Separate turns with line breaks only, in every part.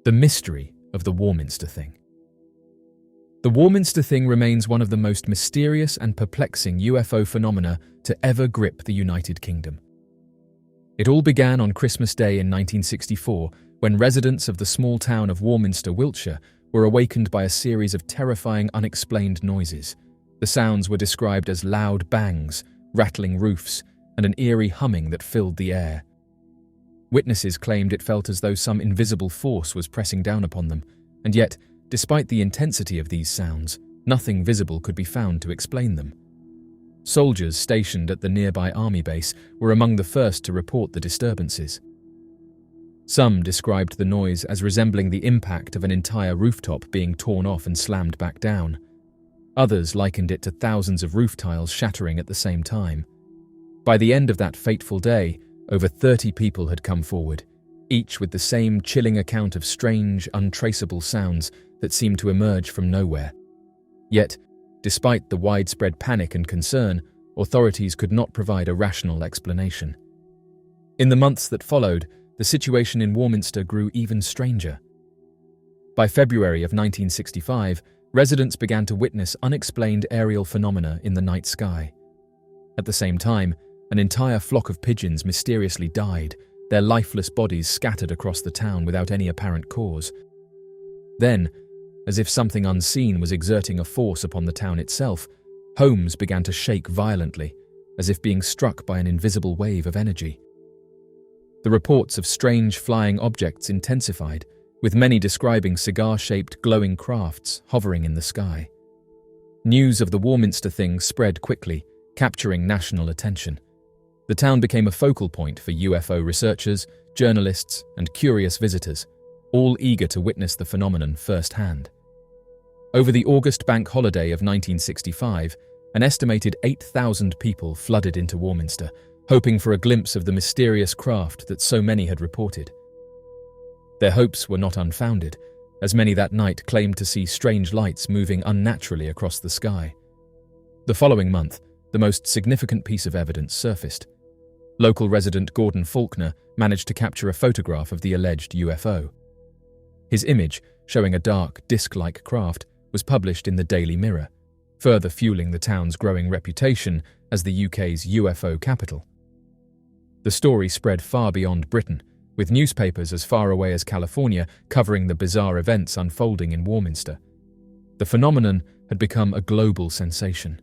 The mystery of the Warminster Thing. The Warminster Thing remains one of the most mysterious and perplexing UFO phenomena to ever grip the United Kingdom. It all began on Christmas Day in 1964, when residents of the small town of Warminster, Wiltshire, were awakened by a series of terrifying unexplained noises. The sounds were described as loud bangs, rattling roofs, and an eerie humming that filled the air. Witnesses claimed it felt as though some invisible force was pressing down upon them, and yet, despite the intensity of these sounds, nothing visible could be found to explain them. Soldiers stationed at the nearby army base were among the first to report the disturbances. Some described the noise as resembling the impact of an entire rooftop being torn off and slammed back down. Others likened it to thousands of roof tiles shattering at the same time. By the end of that fateful day, over 30 people had come forward, each with the same chilling account of strange, untraceable sounds that seemed to emerge from nowhere. Yet, despite the widespread panic and concern, authorities could not provide a rational explanation. In the months that followed, the situation in Warminster grew even stranger. By February of 1965, residents began to witness unexplained aerial phenomena in the night sky. At the same time, an entire flock of pigeons mysteriously died, their lifeless bodies scattered across the town without any apparent cause. Then, as if something unseen was exerting a force upon the town itself, homes began to shake violently, as if being struck by an invisible wave of energy. The reports of strange flying objects intensified, with many describing cigar-shaped glowing crafts hovering in the sky. News of the Warminster Thing spread quickly, capturing national attention. The town became a focal point for UFO researchers, journalists, and curious visitors, all eager to witness the phenomenon firsthand. Over the August bank holiday of 1965, an estimated 8,000 people flooded into Warminster, hoping for a glimpse of the mysterious craft that so many had reported. Their hopes were not unfounded, as many that night claimed to see strange lights moving unnaturally across the sky. The following month, the most significant piece of evidence surfaced. Local resident Gordon Faulkner managed to capture a photograph of the alleged UFO. His image, showing a dark, disc-like craft, was published in the Daily Mirror, further fueling the town's growing reputation as the UK's UFO capital. The story spread far beyond Britain, with newspapers as far away as California covering the bizarre events unfolding in Warminster. The phenomenon had become a global sensation.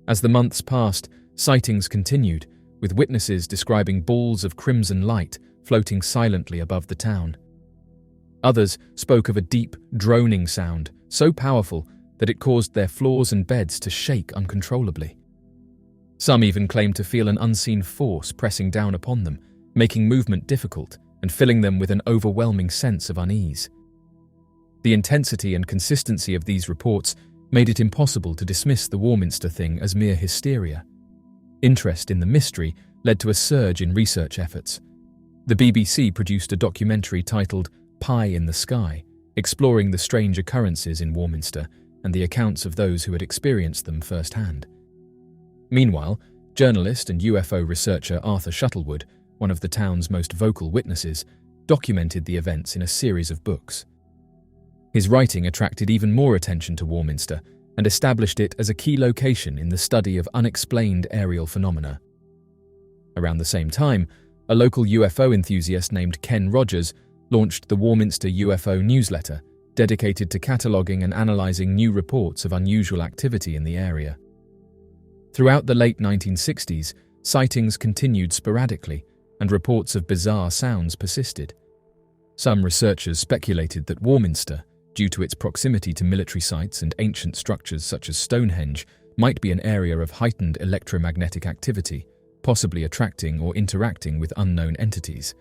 As the months passed, sightings continued, with witnesses describing balls of crimson light floating silently above the town. Others spoke of a deep, droning sound, so powerful that it caused their floors and beds to shake uncontrollably. Some even claimed to feel an unseen force pressing down upon them, making movement difficult and filling them with an overwhelming sense of unease. The intensity and consistency of these reports made it impossible to dismiss the Warminster Thing as mere hysteria. Interest in the mystery led to a surge in research efforts. The BBC produced a documentary titled Pie in the Sky, exploring the strange occurrences in Warminster and the accounts of those who had experienced them firsthand. Meanwhile, journalist and UFO researcher Arthur Shuttlewood, one of the town's most vocal witnesses, documented the events in a series of books. His writing attracted even more attention to Warminster and established it as a key location in the study of unexplained aerial phenomena. Around the same time, a local UFO enthusiast named Ken Rogers launched the Warminster UFO newsletter, dedicated to cataloguing and analysing new reports of unusual activity in the area. Throughout the late 1960s, sightings continued sporadically, and reports of bizarre sounds persisted. Some researchers speculated that Warminster, due to its proximity to military sites and ancient structures such as Stonehenge, might be an area of heightened electromagnetic activity, possibly attracting or interacting with unknown entities.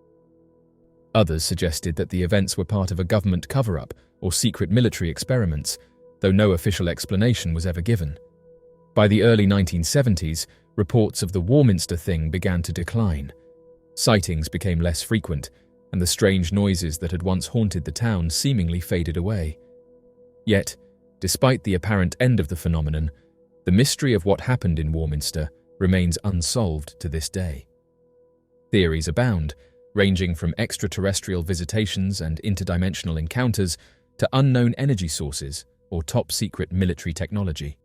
Others suggested that the events were part of a government cover-up or secret military experiments, though no official explanation was ever given. By the early 1970s, reports of the Warminster Thing began to decline. Sightings became less frequent, and the strange noises that had once haunted the town seemingly faded away. Yet, despite the apparent end of the phenomenon, the mystery of what happened in Warminster remains unsolved to this day. Theories abound, ranging from extraterrestrial visitations and interdimensional encounters to unknown energy sources or top-secret military technology.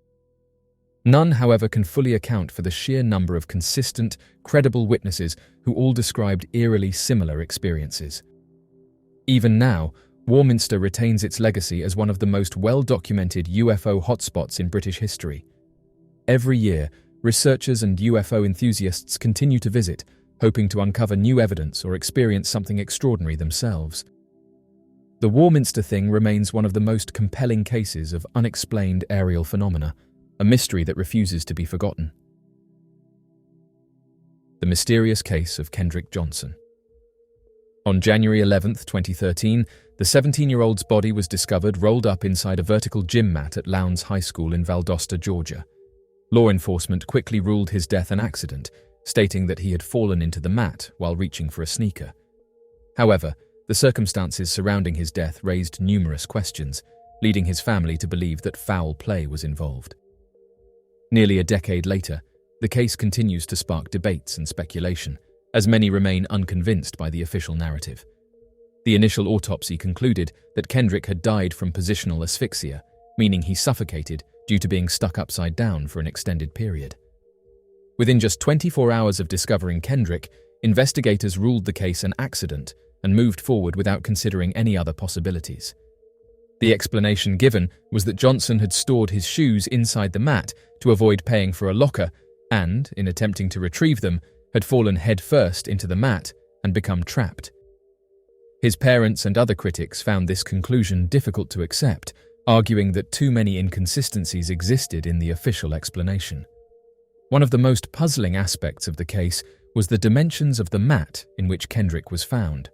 None, however, can fully account for the sheer number of consistent, credible witnesses who all described eerily similar experiences. Even now, Warminster retains its legacy as one of the most well-documented UFO hotspots in British history. Every year, researchers and UFO enthusiasts continue to visit, hoping to uncover new evidence or experience something extraordinary themselves. The Warminster Thing remains one of the most compelling cases of unexplained aerial phenomena, a mystery that refuses to be forgotten. The mysterious case of Kendrick Johnson. On January 11, 2013, the 17-year-old's body was discovered rolled up inside a vertical gym mat at Lowndes High School in Valdosta, Georgia. Law enforcement quickly ruled his death an accident, stating that he had fallen into the mat while reaching for a sneaker. However, the circumstances surrounding his death raised numerous questions, leading his family to believe that foul play was involved. Nearly a decade later, the case continues to spark debates and speculation, as many remain unconvinced by the official narrative. The initial autopsy concluded that Kendrick had died from positional asphyxia, meaning he suffocated due to being stuck upside down for an extended period. Within just 24 hours of discovering Kendrick, investigators ruled the case an accident and moved forward without considering any other possibilities. The explanation given was that Johnson had stored his shoes inside the mat to avoid paying for a locker and, in attempting to retrieve them, had fallen headfirst into the mat and become trapped. His parents and other critics found this conclusion difficult to accept, arguing that too many inconsistencies existed in the official explanation. One of the most puzzling aspects of the case was the dimensions of the mat in which Kendrick was found.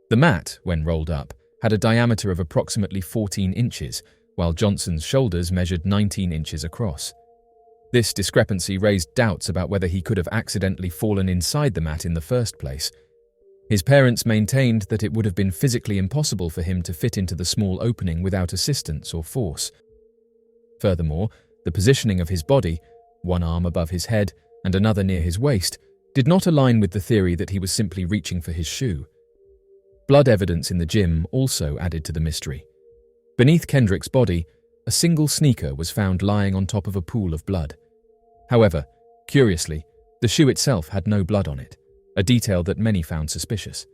The mat, when rolled up, had a diameter of approximately 14 inches, while Johnson's shoulders measured 19 inches across. This discrepancy raised doubts about whether he could have accidentally fallen inside the mat in the first place. His parents maintained that it would have been physically impossible for him to fit into the small opening without assistance or force. Furthermore, the positioning of his body, one arm above his head and another near his waist, did not align with the theory that he was simply reaching for his shoe. Blood evidence in the gym also added to the mystery. Beneath Kendrick's body, a single sneaker was found lying on top of a pool of blood. However, curiously, the shoe itself had no blood on it, a detail that many found suspicious.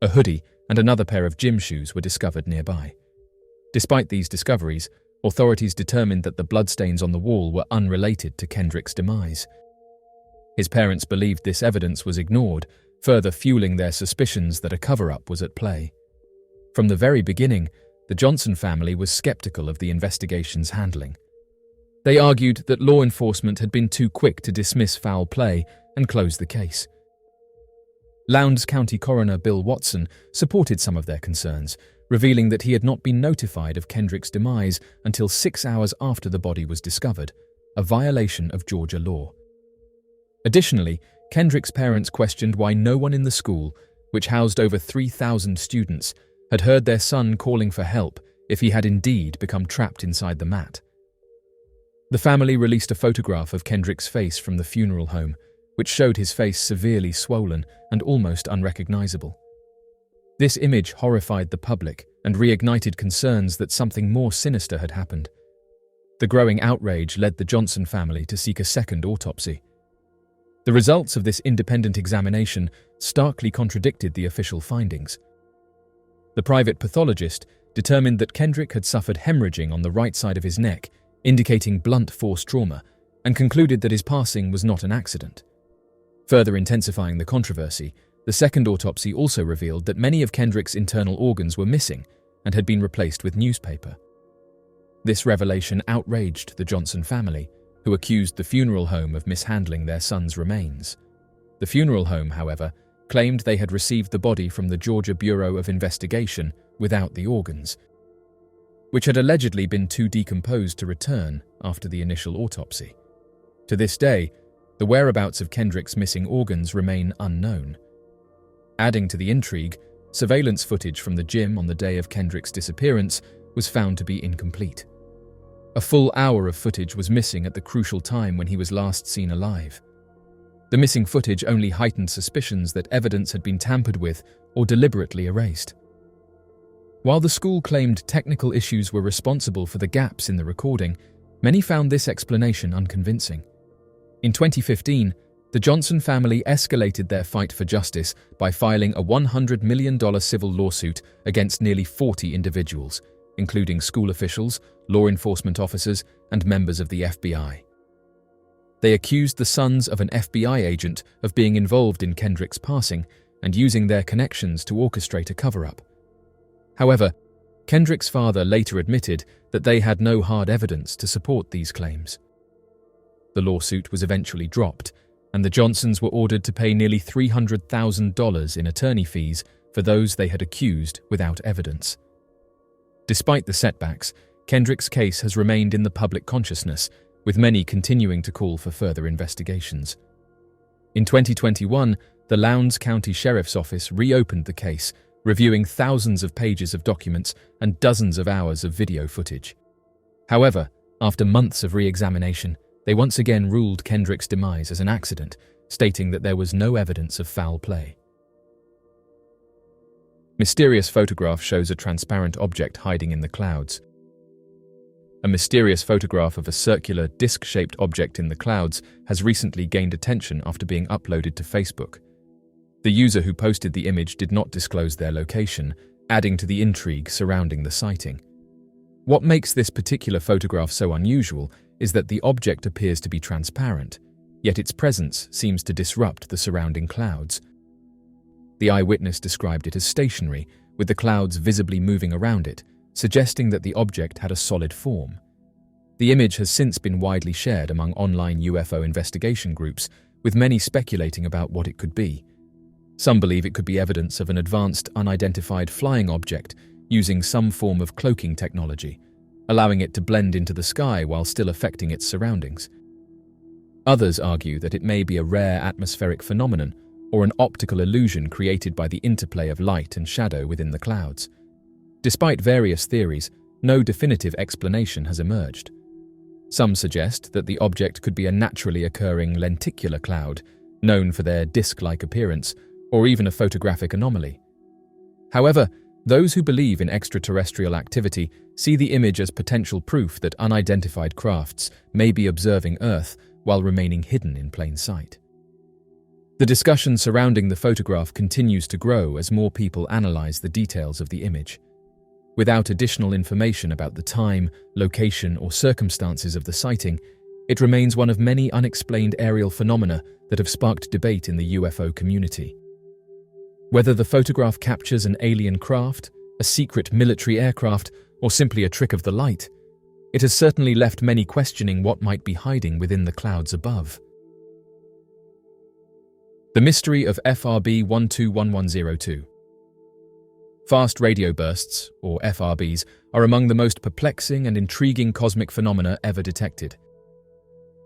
A hoodie and another pair of gym shoes were discovered nearby. Despite these discoveries, authorities determined that the bloodstains on the wall were unrelated to Kendrick's demise. His parents believed this evidence was ignored, further fueling their suspicions that a cover-up was at play. From the very beginning, the Johnson family was skeptical of the investigation's handling. They argued that law enforcement had been too quick to dismiss foul play and close the case. Lowndes County Coroner Bill Watson supported some of their concerns, revealing that he had not been notified of Kendrick's demise until 6 hours after the body was discovered, a violation of Georgia law. Additionally, Kendrick's parents questioned why no one in the school, which housed over 3,000 students, had heard their son calling for help if he had indeed become trapped inside the mat. The family released a photograph of Kendrick's face from the funeral home, which showed his face severely swollen and almost unrecognizable. This image horrified the public and reignited concerns that something more sinister had happened. The growing outrage led the Johnson family to seek a second autopsy. The results of this independent examination starkly contradicted the official findings. The private pathologist determined that Kendrick had suffered hemorrhaging on the right side of his neck, indicating blunt force trauma, and concluded that his passing was not an accident. Further intensifying the controversy, the second autopsy also revealed that many of Kendrick's internal organs were missing and had been replaced with newspaper. This revelation outraged the Johnson family, who accused the funeral home of mishandling their son's remains. The funeral home, however, claimed they had received the body from the Georgia Bureau of Investigation without the organs, which had allegedly been too decomposed to return after the initial autopsy. To this day, the whereabouts of Kendrick's missing organs remain unknown. Adding to the intrigue, surveillance footage from the gym on the day of Kendrick's disappearance was found to be incomplete. A full hour of footage was missing at the crucial time when he was last seen alive. The missing footage only heightened suspicions that evidence had been tampered with or deliberately erased. While the school claimed technical issues were responsible for the gaps in the recording, many found this explanation unconvincing. In 2015, the Johnson family escalated their fight for justice by filing a $100 million civil lawsuit against nearly 40 individuals, including school officials, law enforcement officers, and members of the FBI. They accused the sons of an FBI agent of being involved in Kendrick's passing and using their connections to orchestrate a cover-up. However, Kendrick's father later admitted that they had no hard evidence to support these claims. The lawsuit was eventually dropped, and the Johnsons were ordered to pay nearly $300,000 in attorney fees for those they had accused without evidence. Despite the setbacks, Kendrick's case has remained in the public consciousness, with many continuing to call for further investigations. In 2021, the Lowndes County Sheriff's Office reopened the case, reviewing thousands of pages of documents and dozens of hours of video footage. However, after months of re-examination, they once again ruled Kendrick's demise as an accident, stating that there was no evidence of foul play. Mysterious photograph shows a transparent object hiding in the clouds. A mysterious photograph of a circular, disc-shaped object in the clouds has recently gained attention after being uploaded to Facebook. The user who posted the image did not disclose their location, adding to the intrigue surrounding the sighting. What makes this particular photograph so unusual is that the object appears to be transparent, yet its presence seems to disrupt the surrounding clouds. The eyewitness described it as stationary, with the clouds visibly moving around it, suggesting that the object had a solid form. The image has since been widely shared among online UFO investigation groups, with many speculating about what it could be. Some believe it could be evidence of an advanced, unidentified flying object using some form of cloaking technology, allowing it to blend into the sky while still affecting its surroundings. Others argue that it may be a rare atmospheric phenomenon or an optical illusion created by the interplay of light and shadow within the clouds. Despite various theories, no definitive explanation has emerged. Some suggest that the object could be a naturally occurring lenticular cloud, known for their disc-like appearance, or even a photographic anomaly. However, those who believe in extraterrestrial activity see the image as potential proof that unidentified crafts may be observing Earth while remaining hidden in plain sight. The discussion surrounding the photograph continues to grow as more people analyze the details of the image. Without additional information about the time, location, or circumstances of the sighting, it remains one of many unexplained aerial phenomena that have sparked debate in the UFO community. Whether the photograph captures an alien craft, a secret military aircraft, or simply a trick of the light, it has certainly left many questioning what might be hiding within the clouds above. The mystery of FRB 121102. Fast radio bursts, or FRBs, are among the most perplexing and intriguing cosmic phenomena ever detected.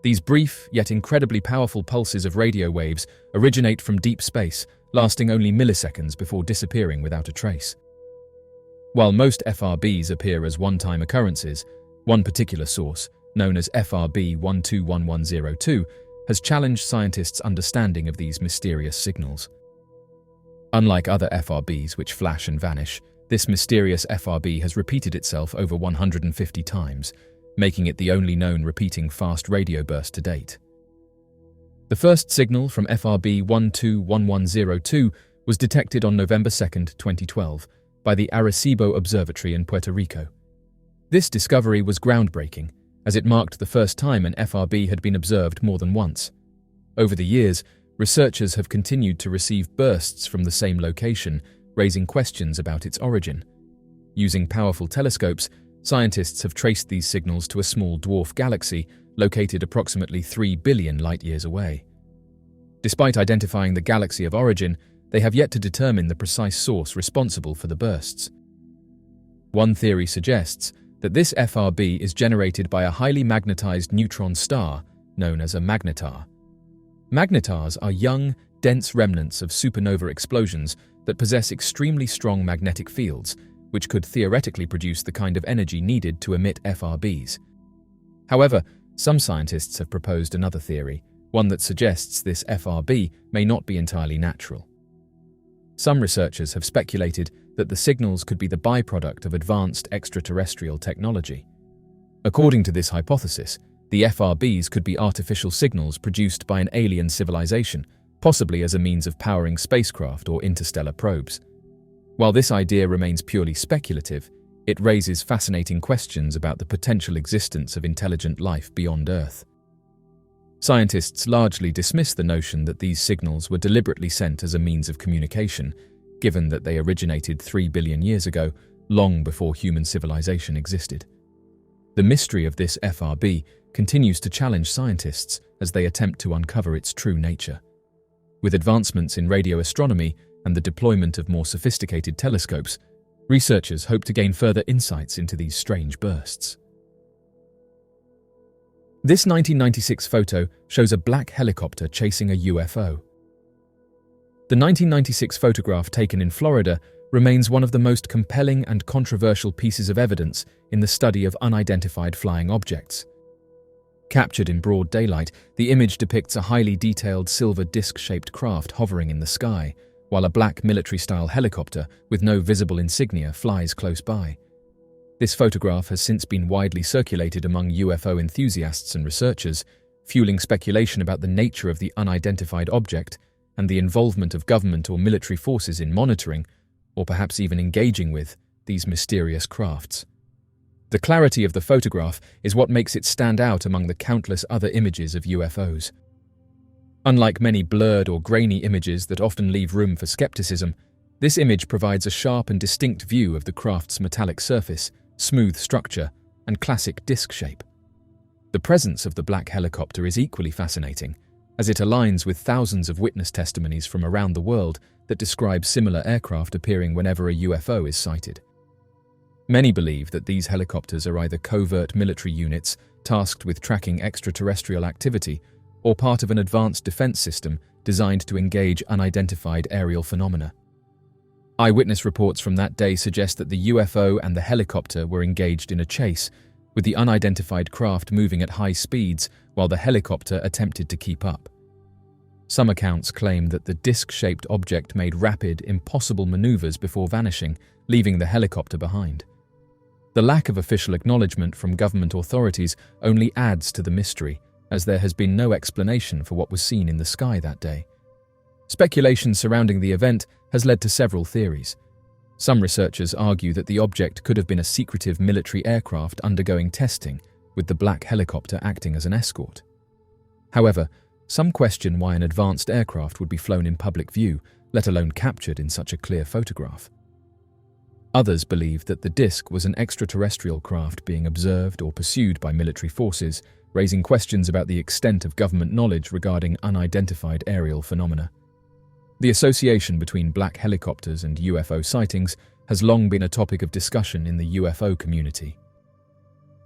These brief, yet incredibly powerful pulses of radio waves originate from deep space, lasting only milliseconds before disappearing without a trace. While most FRBs appear as one-time occurrences, one particular source, known as FRB 121102, has challenged scientists' understanding of these mysterious signals. Unlike other FRBs which flash and vanish, this mysterious FRB has repeated itself over 150 times, making it the only known repeating fast radio burst to date. The first signal from FRB 121102 was detected on November 2, 2012, by the Arecibo Observatory in Puerto Rico. This discovery was groundbreaking, as it marked the first time an FRB had been observed more than once. Over the years, researchers have continued to receive bursts from the same location, raising questions about its origin. Using powerful telescopes, scientists have traced these signals to a small dwarf galaxy located approximately 3 billion light-years away. Despite identifying the galaxy of origin, they have yet to determine the precise source responsible for the bursts. One theory suggests that this FRB is generated by a highly magnetized neutron star known as a magnetar. Magnetars are young, dense remnants of supernova explosions that possess extremely strong magnetic fields, which could theoretically produce the kind of energy needed to emit FRBs. However, some scientists have proposed another theory, one that suggests this FRB may not be entirely natural. Some researchers have speculated that the signals could be the byproduct of advanced extraterrestrial technology. According to this hypothesis, the FRBs could be artificial signals produced by an alien civilization, possibly as a means of powering spacecraft or interstellar probes. While this idea remains purely speculative, it raises fascinating questions about the potential existence of intelligent life beyond Earth. Scientists largely dismiss the notion that these signals were deliberately sent as a means of communication, given that they originated 3 billion years ago, long before human civilization existed. The mystery of this FRB continues to challenge scientists as they attempt to uncover its true nature. With advancements in radio astronomy and the deployment of more sophisticated telescopes, researchers hope to gain further insights into these strange bursts. This 1996 photo shows a black helicopter chasing a UFO. The 1996 photograph taken in Florida remains one of the most compelling and controversial pieces of evidence in the study of unidentified flying objects. Captured in broad daylight, the image depicts a highly detailed silver disc-shaped craft hovering in the sky, while a black military-style helicopter with no visible insignia flies close by. This photograph has since been widely circulated among UFO enthusiasts and researchers, fueling speculation about the nature of the unidentified object and the involvement of government or military forces in monitoring, or perhaps even engaging with, these mysterious crafts. The clarity of the photograph is what makes it stand out among the countless other images of UFOs. Unlike many blurred or grainy images that often leave room for skepticism, this image provides a sharp and distinct view of the craft's metallic surface, smooth structure, and classic disc shape. The presence of the black helicopter is equally fascinating, as it aligns with thousands of witness testimonies from around the world that describe similar aircraft appearing whenever a UFO is sighted. Many believe that these helicopters are either covert military units tasked with tracking extraterrestrial activity or part of an advanced defense system designed to engage unidentified aerial phenomena. Eyewitness reports from that day suggest that the UFO and the helicopter were engaged in a chase, with the unidentified craft moving at high speeds while the helicopter attempted to keep up. Some accounts claim that the disc-shaped object made rapid, impossible maneuvers before vanishing, leaving the helicopter behind. The lack of official acknowledgement from government authorities only adds to the mystery, as there has been no explanation for what was seen in the sky that day. Speculation surrounding the event has led to several theories. Some researchers argue that the object could have been a secretive military aircraft undergoing testing, with the black helicopter acting as an escort. However, some question why an advanced aircraft would be flown in public view, let alone captured in such a clear photograph. Others believe that the disc was an extraterrestrial craft being observed or pursued by military forces, raising questions about the extent of government knowledge regarding unidentified aerial phenomena. The association between black helicopters and UFO sightings has long been a topic of discussion in the UFO community.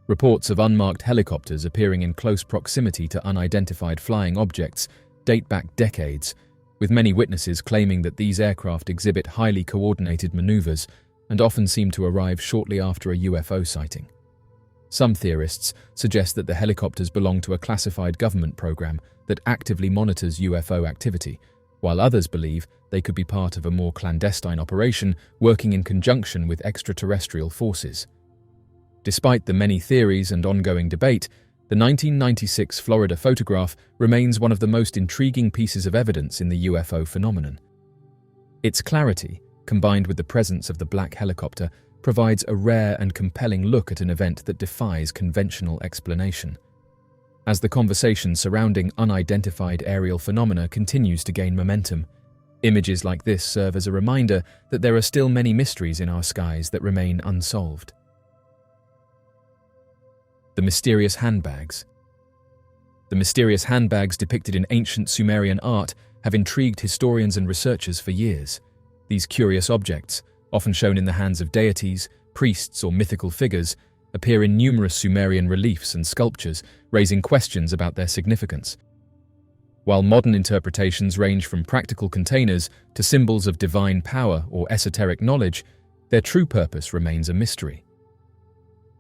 Reports of unmarked helicopters appearing in close proximity to unidentified flying objects date back decades, with many witnesses claiming that these aircraft exhibit highly coordinated maneuvers and often seem to arrive shortly after a UFO sighting. Some theorists suggest that the helicopters belong to a classified government program that actively monitors UFO activity, while others believe they could be part of a more clandestine operation working in conjunction with extraterrestrial forces. Despite the many theories and ongoing debate, the 1996 Florida photograph remains one of the most intriguing pieces of evidence in the UFO phenomenon. Its clarity, combined with the presence of the black helicopter, provides a rare and compelling look at an event that defies conventional explanation. As the conversation surrounding unidentified aerial phenomena continues to gain momentum, images like this serve as a reminder that there are still many mysteries in our skies that remain unsolved. The mysterious handbags. The mysterious handbags depicted in ancient Sumerian art have intrigued historians and researchers for years. These curious objects, often shown in the hands of deities, priests, or mythical figures, appear in numerous Sumerian reliefs and sculptures, raising questions about their significance. While modern interpretations range from practical containers to symbols of divine power or esoteric knowledge, their true purpose remains a mystery.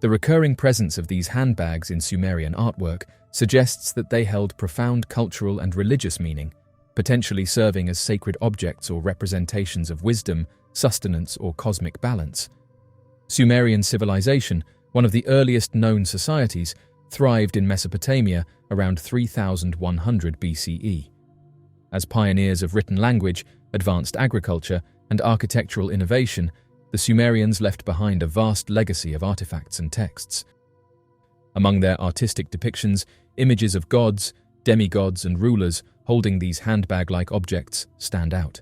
The recurring presence of these handbags in Sumerian artwork suggests that they held profound cultural and religious meaning, potentially serving as sacred objects or representations of wisdom, sustenance, or cosmic balance. Sumerian civilization, one of the earliest known societies, thrived in Mesopotamia around 3100 BCE. As pioneers of written language, advanced agriculture, and architectural innovation, the Sumerians left behind a vast legacy of artifacts and texts. Among their artistic depictions, images of gods, demigods, and rulers holding these handbag-like objects stand out.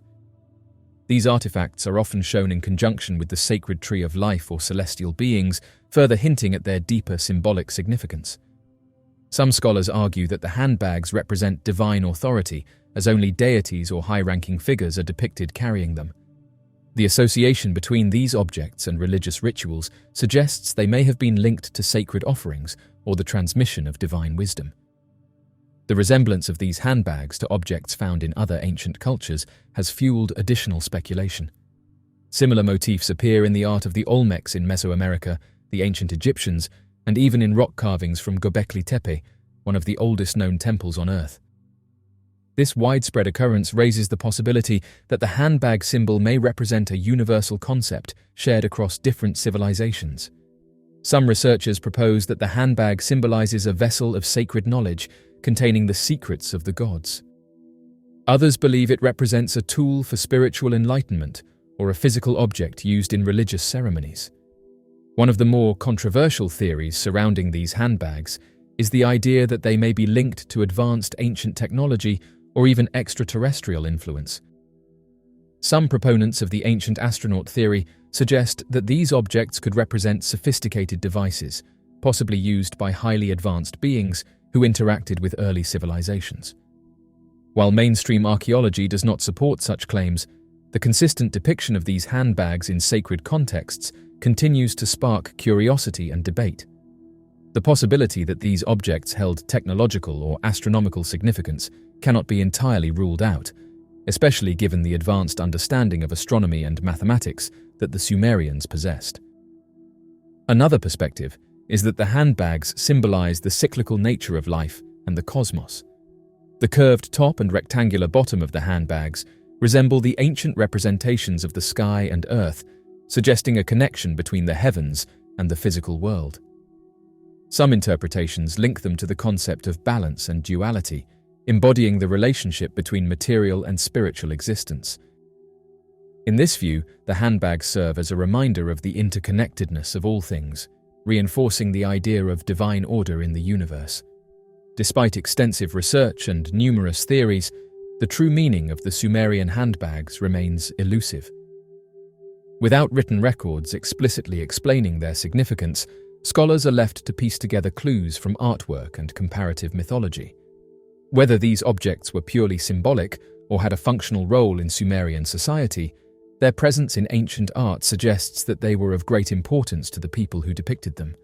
These artifacts are often shown in conjunction with the sacred tree of life or celestial beings, further hinting at their deeper symbolic significance. Some scholars argue that the handbags represent divine authority, as only deities or high-ranking figures are depicted carrying them. The association between these objects and religious rituals suggests they may have been linked to sacred offerings or the transmission of divine wisdom. The resemblance of these handbags to objects found in other ancient cultures has fueled additional speculation. Similar motifs appear in the art of the Olmecs in Mesoamerica, the ancient Egyptians, and even in rock carvings from Göbekli Tepe, one of the oldest known temples on Earth. This widespread occurrence raises the possibility that the handbag symbol may represent a universal concept shared across different civilizations. Some researchers propose that the handbag symbolizes a vessel of sacred knowledge containing the secrets of the gods. Others believe it represents a tool for spiritual enlightenment or a physical object used in religious ceremonies. One of the more controversial theories surrounding these handbags is the idea that they may be linked to advanced ancient technology or even extraterrestrial influence. Some proponents of the ancient astronaut theory suggest that these objects could represent sophisticated devices, possibly used by highly advanced beings who interacted with early civilizations. While mainstream archaeology does not support such claims, the consistent depiction of these handbags in sacred contexts continues to spark curiosity and debate. The possibility that these objects held technological or astronomical significance cannot be entirely ruled out, especially given the advanced understanding of astronomy and mathematics that the Sumerians possessed. Another perspective is that the handbags symbolize the cyclical nature of life and the cosmos. The curved top and rectangular bottom of the handbags resemble the ancient representations of the sky and earth, suggesting a connection between the heavens and the physical world. Some interpretations link them to the concept of balance and duality, embodying the relationship between material and spiritual existence. In this view, the handbags serve as a reminder of the interconnectedness of all things, reinforcing the idea of divine order in the universe. Despite extensive research and numerous theories, the true meaning of the Sumerian handbags remains elusive. Without written records explicitly explaining their significance, scholars are left to piece together clues from artwork and comparative mythology. Whether these objects were purely symbolic or had a functional role in Sumerian society, their presence in ancient art suggests that they were of great importance to the people who depicted them.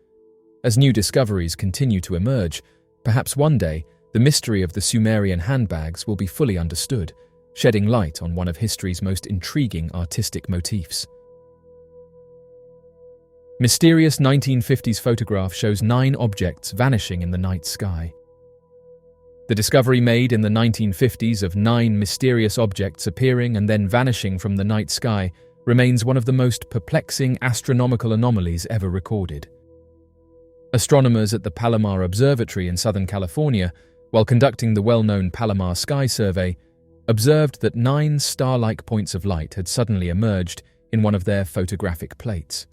As new discoveries continue to emerge, perhaps one day the mystery of the Sumerian handbags will be fully understood, shedding light on one of history's most intriguing artistic motifs. Mysterious 1950s photograph shows 9 objects vanishing in the night sky. The discovery made in the 1950s of 9 mysterious objects appearing and then vanishing from the night sky remains one of the most perplexing astronomical anomalies ever recorded. Astronomers at the Palomar Observatory in Southern California, while conducting the well-known Palomar Sky Survey, observed that 9 star-like points of light had suddenly emerged in one of their photographic plates.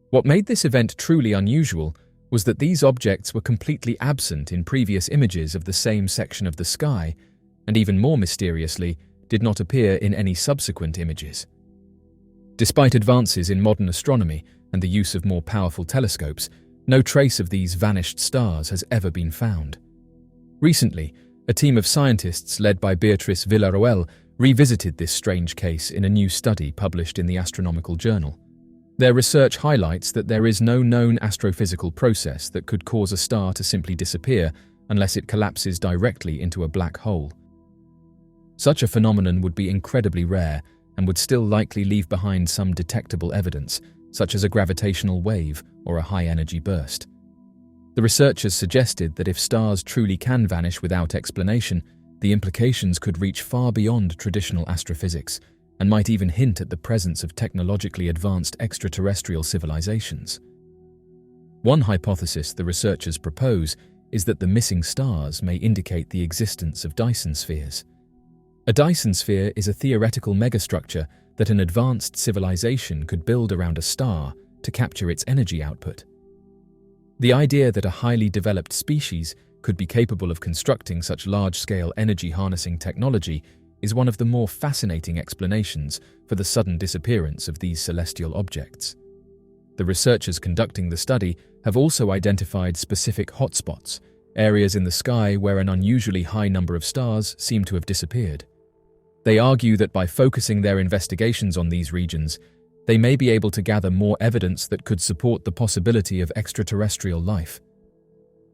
What made this event truly unusual was that these objects were completely absent in previous images of the same section of the sky, and even more mysteriously, did not appear in any subsequent images. Despite advances in modern astronomy and the use of more powerful telescopes, no trace of these vanished stars has ever been found. Recently, a team of scientists led by Beatrice Villarroel revisited this strange case in a new study published in the Astronomical Journal. Their research highlights that there is no known astrophysical process that could cause a star to simply disappear unless it collapses directly into a black hole. Such a phenomenon would be incredibly rare and would still likely leave behind some detectable evidence, such as a gravitational wave or a high-energy burst. The researchers suggested that if stars truly can vanish without explanation, the implications could reach far beyond traditional astrophysics and might even hint at the presence of technologically advanced extraterrestrial civilizations. One hypothesis the researchers propose is that the missing stars may indicate the existence of Dyson spheres. A Dyson sphere is a theoretical megastructure that an advanced civilization could build around a star to capture its energy output. The idea that a highly developed species could be capable of constructing such large-scale energy-harnessing technology is one of the more fascinating explanations for the sudden disappearance of these celestial objects. The researchers conducting the study have also identified specific hotspots, areas in the sky where an unusually high number of stars seem to have disappeared. They argue that by focusing their investigations on these regions, they may be able to gather more evidence that could support the possibility of extraterrestrial life.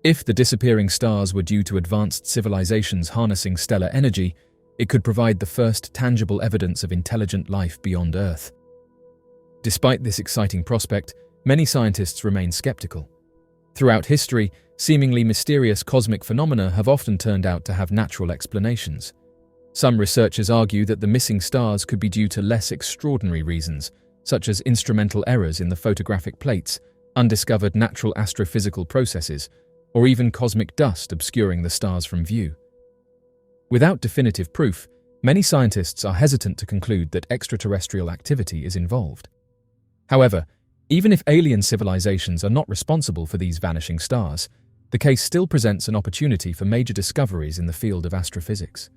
If the disappearing stars were due to advanced civilizations harnessing stellar energy, it could provide the first tangible evidence of intelligent life beyond Earth. Despite this exciting prospect, many scientists remain skeptical. Throughout history, seemingly mysterious cosmic phenomena have often turned out to have natural explanations. Some researchers argue that the missing stars could be due to less extraordinary reasons, such as instrumental errors in the photographic plates, undiscovered natural astrophysical processes, or even cosmic dust obscuring the stars from view. Without definitive proof, many scientists are hesitant to conclude that extraterrestrial activity is involved. However, even if alien civilizations are not responsible for these vanishing stars, the case still presents an opportunity for major discoveries in the field of astrophysics.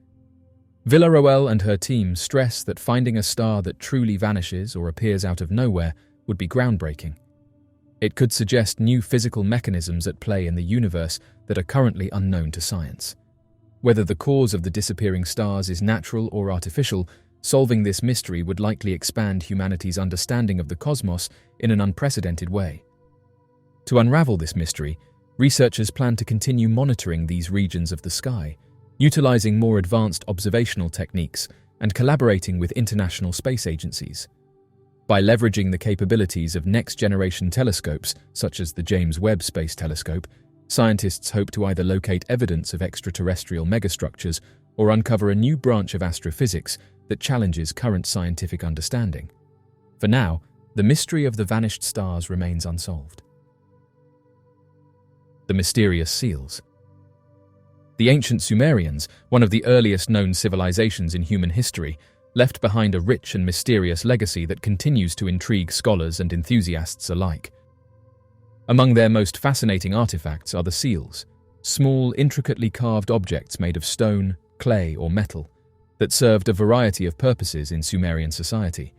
Villarroel and her team stress that finding a star that truly vanishes or appears out of nowhere would be groundbreaking. It could suggest new physical mechanisms at play in the universe that are currently unknown to science. Whether the cause of the disappearing stars is natural or artificial, solving this mystery would likely expand humanity's understanding of the cosmos in an unprecedented way. To unravel this mystery, researchers plan to continue monitoring these regions of the sky, utilizing more advanced observational techniques and collaborating with international space agencies. By leveraging the capabilities of next-generation telescopes, such as the James Webb Space Telescope, scientists hope to either locate evidence of extraterrestrial megastructures or uncover a new branch of astrophysics that challenges current scientific understanding. For now, the mystery of the vanished stars remains unsolved. The mysterious seals. The ancient Sumerians, one of the earliest known civilizations in human history, left behind a rich and mysterious legacy that continues to intrigue scholars and enthusiasts alike. Among their most fascinating artifacts are the seals, small, intricately carved objects made of stone, clay, or metal that served a variety of purposes in Sumerian society.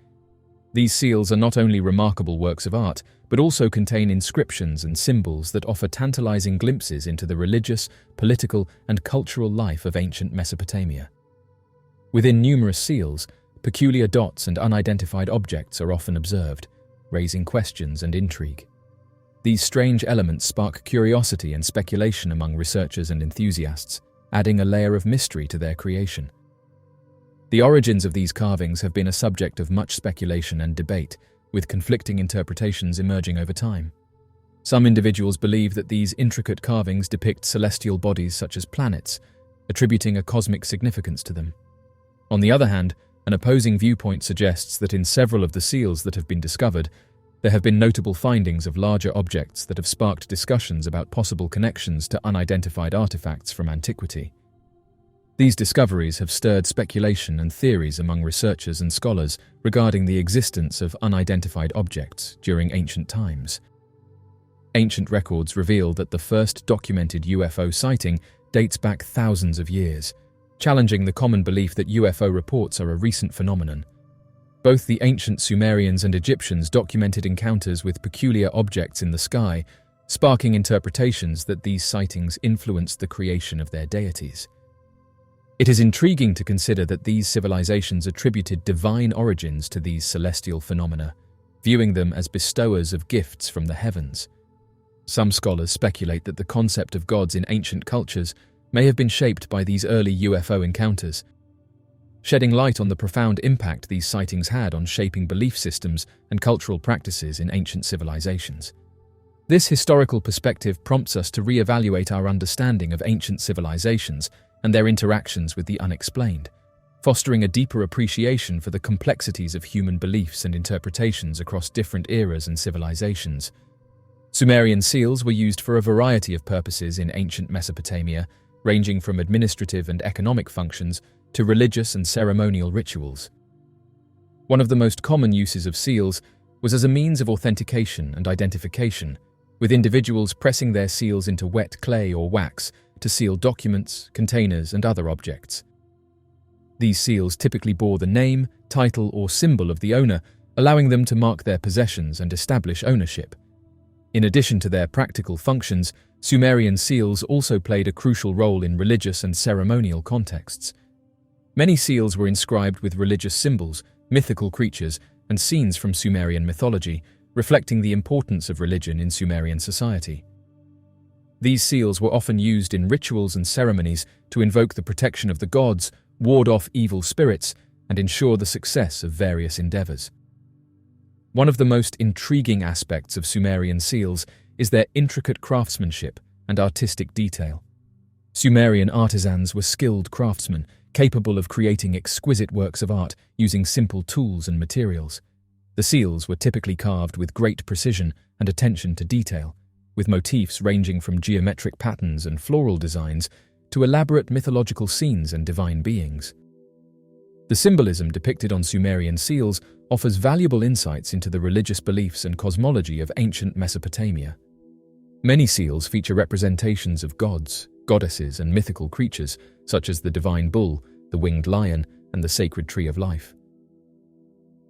These seals are not only remarkable works of art, but also contain inscriptions and symbols that offer tantalizing glimpses into the religious, political, and cultural life of ancient Mesopotamia. Within numerous seals, peculiar dots and unidentified objects are often observed, raising questions and intrigue. These strange elements spark curiosity and speculation among researchers and enthusiasts, adding a layer of mystery to their creation. The origins of these carvings have been a subject of much speculation and debate, with conflicting interpretations emerging over time. Some individuals believe that these intricate carvings depict celestial bodies such as planets, attributing a cosmic significance to them. On the other hand, an opposing viewpoint suggests that in several of the seals that have been discovered, there have been notable findings of larger objects that have sparked discussions about possible connections to unidentified artifacts from antiquity. These discoveries have stirred speculation and theories among researchers and scholars regarding the existence of unidentified objects during ancient times. Ancient records reveal that the first documented UFO sighting dates back thousands of years, challenging the common belief that UFO reports are a recent phenomenon. Both the ancient Sumerians and Egyptians documented encounters with peculiar objects in the sky, sparking interpretations that these sightings influenced the creation of their deities. It is intriguing to consider that these civilizations attributed divine origins to these celestial phenomena, viewing them as bestowers of gifts from the heavens. Some scholars speculate that the concept of gods in ancient cultures may have been shaped by these early UFO encounters. shedding light on the profound impact these sightings had on shaping belief systems and cultural practices in ancient civilizations. This historical perspective prompts us to re-evaluate our understanding of ancient civilizations and their interactions with the unexplained, fostering a deeper appreciation for the complexities of human beliefs and interpretations across different eras and civilizations. Sumerian seals were used for a variety of purposes in ancient Mesopotamia, ranging from administrative and economic functions to religious and ceremonial rituals. One of the most common uses of seals was as a means of authentication and identification, with individuals pressing their seals into wet clay or wax to seal documents, containers, and other objects. These seals typically bore the name, title, or symbol of the owner, allowing them to mark their possessions and establish ownership. In addition to their practical functions, Sumerian seals also played a crucial role in religious and ceremonial contexts. Many seals were inscribed with religious symbols, mythical creatures, and scenes from Sumerian mythology, reflecting the importance of religion in Sumerian society. These seals were often used in rituals and ceremonies to invoke the protection of the gods, ward off evil spirits, and ensure the success of various endeavors. One of the most intriguing aspects of Sumerian seals is their intricate craftsmanship and artistic detail. Sumerian artisans were skilled craftsmen, capable of creating exquisite works of art using simple tools and materials. The seals were typically carved with great precision and attention to detail, with motifs ranging from geometric patterns and floral designs to elaborate mythological scenes and divine beings. The symbolism depicted on Sumerian seals offers valuable insights into the religious beliefs and cosmology of ancient Mesopotamia. Many seals feature representations of gods, goddesses, and mythical creatures, such as the divine bull, the winged lion, and the sacred tree of life.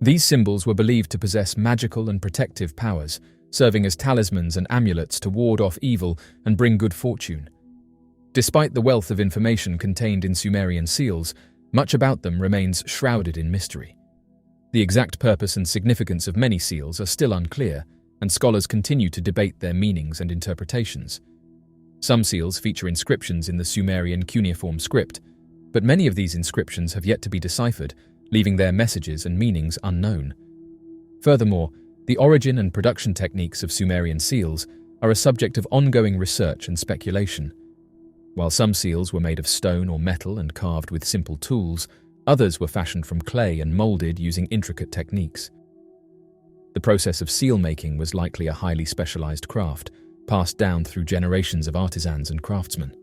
These symbols were believed to possess magical and protective powers, serving as talismans and amulets to ward off evil and bring good fortune. Despite the wealth of information contained in Sumerian seals, much about them remains shrouded in mystery. The exact purpose and significance of many seals are still unclear, and scholars continue to debate their meanings and interpretations. Some seals feature inscriptions in the Sumerian cuneiform script, but many of these inscriptions have yet to be deciphered, leaving their messages and meanings unknown. Furthermore, the origin and production techniques of Sumerian seals are a subject of ongoing research and speculation. While some seals were made of stone or metal and carved with simple tools, others were fashioned from clay and molded using intricate techniques. The process of seal making was likely a highly specialized craft, passed down through generations of artisans and craftsmen.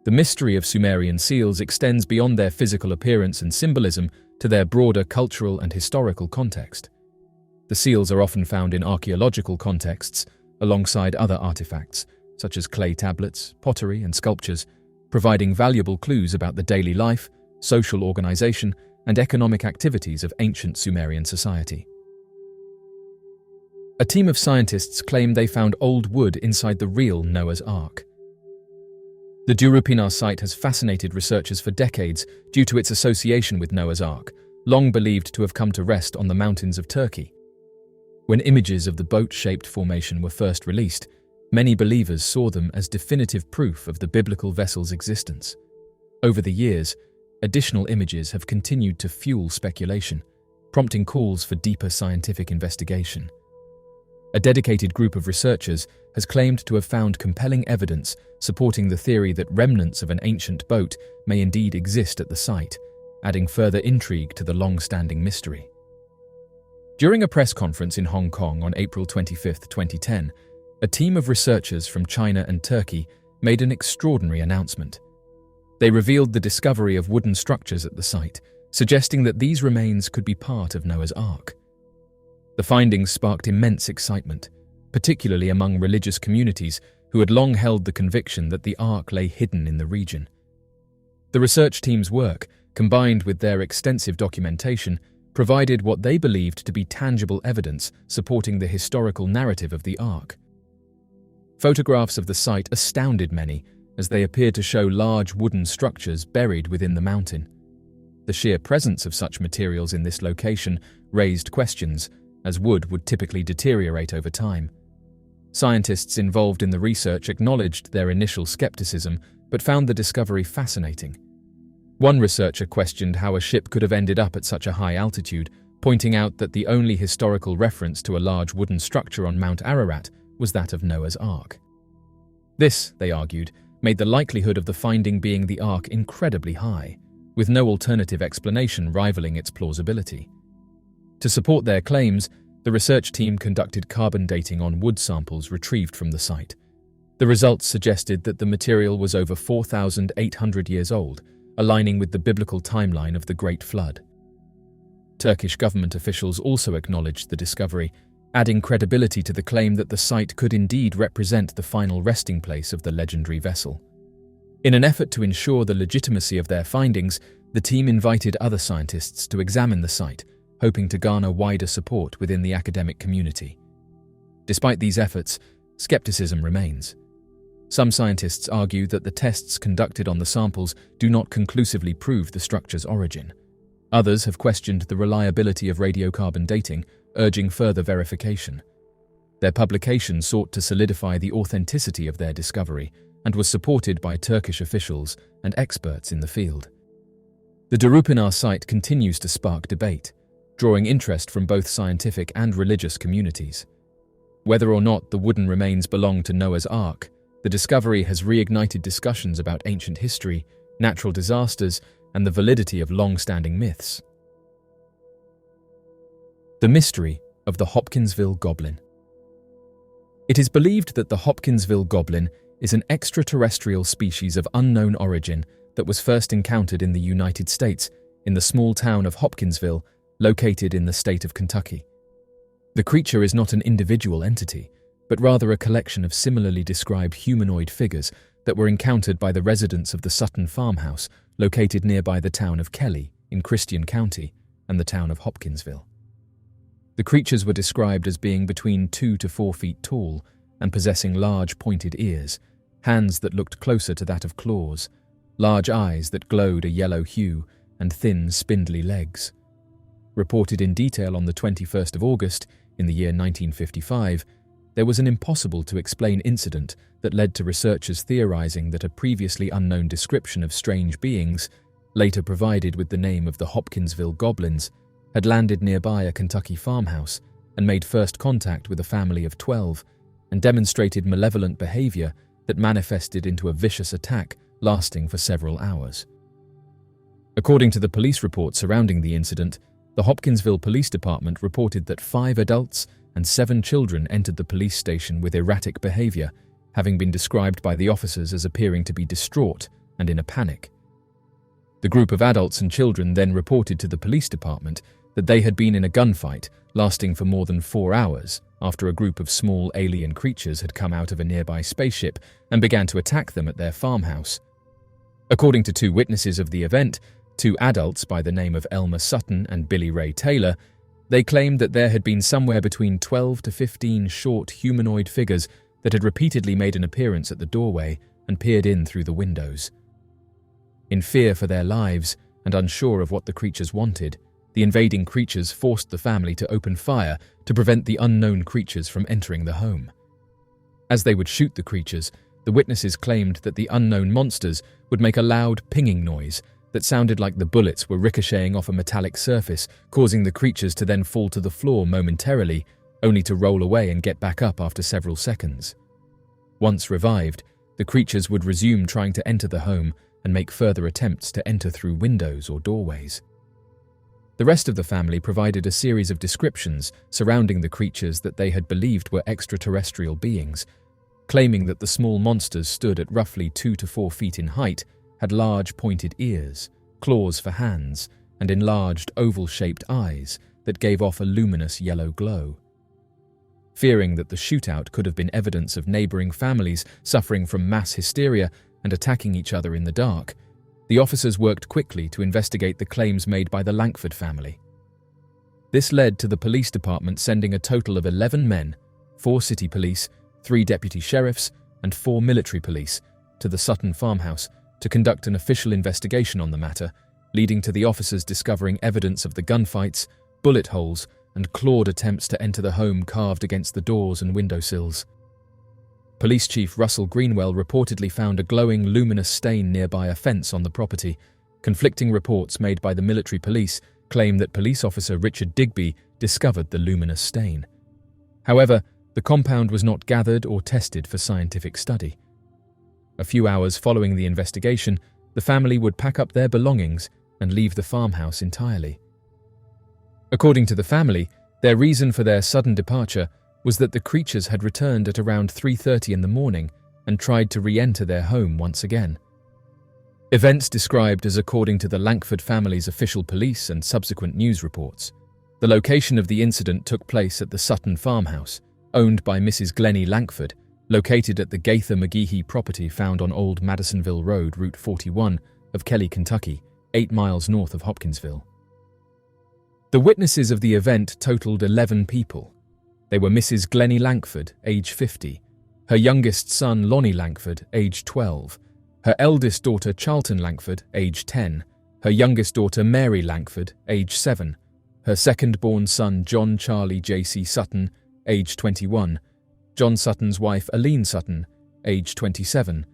The mystery of Sumerian seals extends beyond their physical appearance and symbolism to their broader cultural and historical context. The seals are often found in archaeological contexts, alongside other artifacts, such as clay tablets, pottery, and sculptures, providing valuable clues about the daily life, social organization, and economic activities of ancient Sumerian society. A team of scientists claim they found old wood inside the real Noah's Ark. The Durupinar site has fascinated researchers for decades due to its association with Noah's Ark, long believed to have come to rest on the mountains of Turkey. When images of the boat-shaped formation were first released, many believers saw them as definitive proof of the biblical vessel's existence. Over the years, additional images have continued to fuel speculation, prompting calls for deeper scientific investigation. A dedicated group of researchers has claimed to have found compelling evidence supporting the theory that remnants of an ancient boat may indeed exist at the site, adding further intrigue to the long-standing mystery. During a press conference in Hong Kong on April 25, 2010, a team of researchers from China and Turkey made an extraordinary announcement. They revealed the discovery of wooden structures at the site, suggesting that these remains could be part of Noah's Ark. The findings sparked immense excitement, particularly among religious communities who had long held the conviction that the Ark lay hidden in the region. The research team's work, combined with their extensive documentation, provided what they believed to be tangible evidence supporting the historical narrative of the Ark. Photographs of the site astounded many, as they appeared to show large wooden structures buried within the mountain. The sheer presence of such materials in this location raised questions, as wood would typically deteriorate over time. Scientists involved in the research acknowledged their initial skepticism, but found the discovery fascinating. One researcher questioned how a ship could have ended up at such a high altitude, pointing out that the only historical reference to a large wooden structure on Mount Ararat was that of Noah's Ark. This, they argued, made the likelihood of the finding being the Ark incredibly high, with no alternative explanation rivaling its plausibility. To support their claims, the research team conducted carbon dating on wood samples retrieved from the site. The results suggested that the material was over 4,800 years old, aligning with the biblical timeline of the Great Flood. Turkish government officials also acknowledged the discovery, adding credibility to the claim that the site could indeed represent the final resting place of the legendary vessel. In an effort to ensure the legitimacy of their findings, the team invited other scientists to examine the site, hoping to garner wider support within the academic community. Despite these efforts, skepticism remains. Some scientists argue that the tests conducted on the samples do not conclusively prove the structure's origin. Others have questioned the reliability of radiocarbon dating, urging further verification. Their publication sought to solidify the authenticity of their discovery and was supported by Turkish officials and experts in the field. The Darupinar site continues to spark debate, drawing interest from both scientific and religious communities. Whether or not the wooden remains belong to Noah's Ark, the discovery has reignited discussions about ancient history, natural disasters, and the validity of long-standing myths. The mystery of the Hopkinsville Goblin. It is believed that the Hopkinsville Goblin is an extraterrestrial species of unknown origin that was first encountered in the United States in the small town of Hopkinsville, located in the state of Kentucky. The creature is not an individual entity, but rather a collection of similarly described humanoid figures that were encountered by the residents of the Sutton farmhouse located nearby the town of Kelly in Christian County and the town of Hopkinsville. The creatures were described as being between 2 to 4 feet tall and possessing large pointed ears, hands that looked closer to that of claws, large eyes that glowed a yellow hue, and thin, spindly legs. Reported in detail on the 21st of August in the year 1955, there was an impossible-to-explain incident that led to researchers theorizing that a previously unknown description of strange beings, later provided with the name of the Hopkinsville Goblins, had landed nearby a Kentucky farmhouse and made first contact with a family of 12 and demonstrated malevolent behavior that manifested into a vicious attack lasting for several hours. According to the police report surrounding the incident, the Hopkinsville Police Department reported that 5 adults and 7 children entered the police station with erratic behavior, having been described by the officers as appearing to be distraught and in a panic. The group of adults and children then reported to the police department that they had been in a gunfight lasting for more than 4 hours after a group of small alien creatures had come out of a nearby spaceship and began to attack them at their farmhouse. According to 2 witnesses of the event, 2 adults by the name of Elmer Sutton and Billy Ray Taylor, they claimed that there had been somewhere between 12 to 15 short humanoid figures that had repeatedly made an appearance at the doorway and peered in through the windows. In fear for their lives and unsure of what the creatures wanted, the invading creatures forced the family to open fire to prevent the unknown creatures from entering the home. As they would shoot the creatures, the witnesses claimed that the unknown monsters would make a loud pinging noise that sounded like the bullets were ricocheting off a metallic surface, causing the creatures to then fall to the floor momentarily, only to roll away and get back up after several seconds. Once revived, the creatures would resume trying to enter the home and make further attempts to enter through windows or doorways. The rest of the family provided a series of descriptions surrounding the creatures that they had believed were extraterrestrial beings, claiming that the small monsters stood at roughly 2 to 4 feet in height, had large pointed ears, claws for hands, and enlarged oval-shaped eyes that gave off a luminous yellow glow. Fearing that the shootout could have been evidence of neighboring families suffering from mass hysteria and attacking each other in the dark, the officers worked quickly to investigate the claims made by the Langford family. This led to the police department sending a total of 11 men, 4 city police, 3 deputy sheriffs, and 4 military police to the Sutton farmhouse to conduct an official investigation on the matter, leading to the officers discovering evidence of the gunfights, bullet holes, and clawed attempts to enter the home carved against the doors and windowsills. Police Chief Russell Greenwell reportedly found a glowing luminous stain nearby a fence on the property, Conflicting reports made by the military police claim that police officer Richard Digby discovered the luminous stain. However, the compound was not gathered or tested for scientific study. A few hours following the investigation, the family would pack up their belongings and leave the farmhouse entirely. According to the family, their reason for their sudden departure was that the creatures had returned at around 3:30 in the morning and tried to re-enter their home once again. Events described as according to the Langford family's official police and subsequent news reports. The location of the incident took place at the Sutton farmhouse, owned by Mrs. Glennie Langford, located at the Gaither McGehee property found on Old Madisonville Road, Route 41 of Kelly, Kentucky, 8 miles north of Hopkinsville. The witnesses of the event totaled 11 people. They were Mrs. Glennie Langford, age 50, her youngest son Lonnie Langford, age 12, her eldest daughter Charlton Langford, age 10, her youngest daughter Mary Langford, age 7, her second-born son John Charlie J.C. Sutton, age 21, John Sutton's wife Aline Sutton, age 27,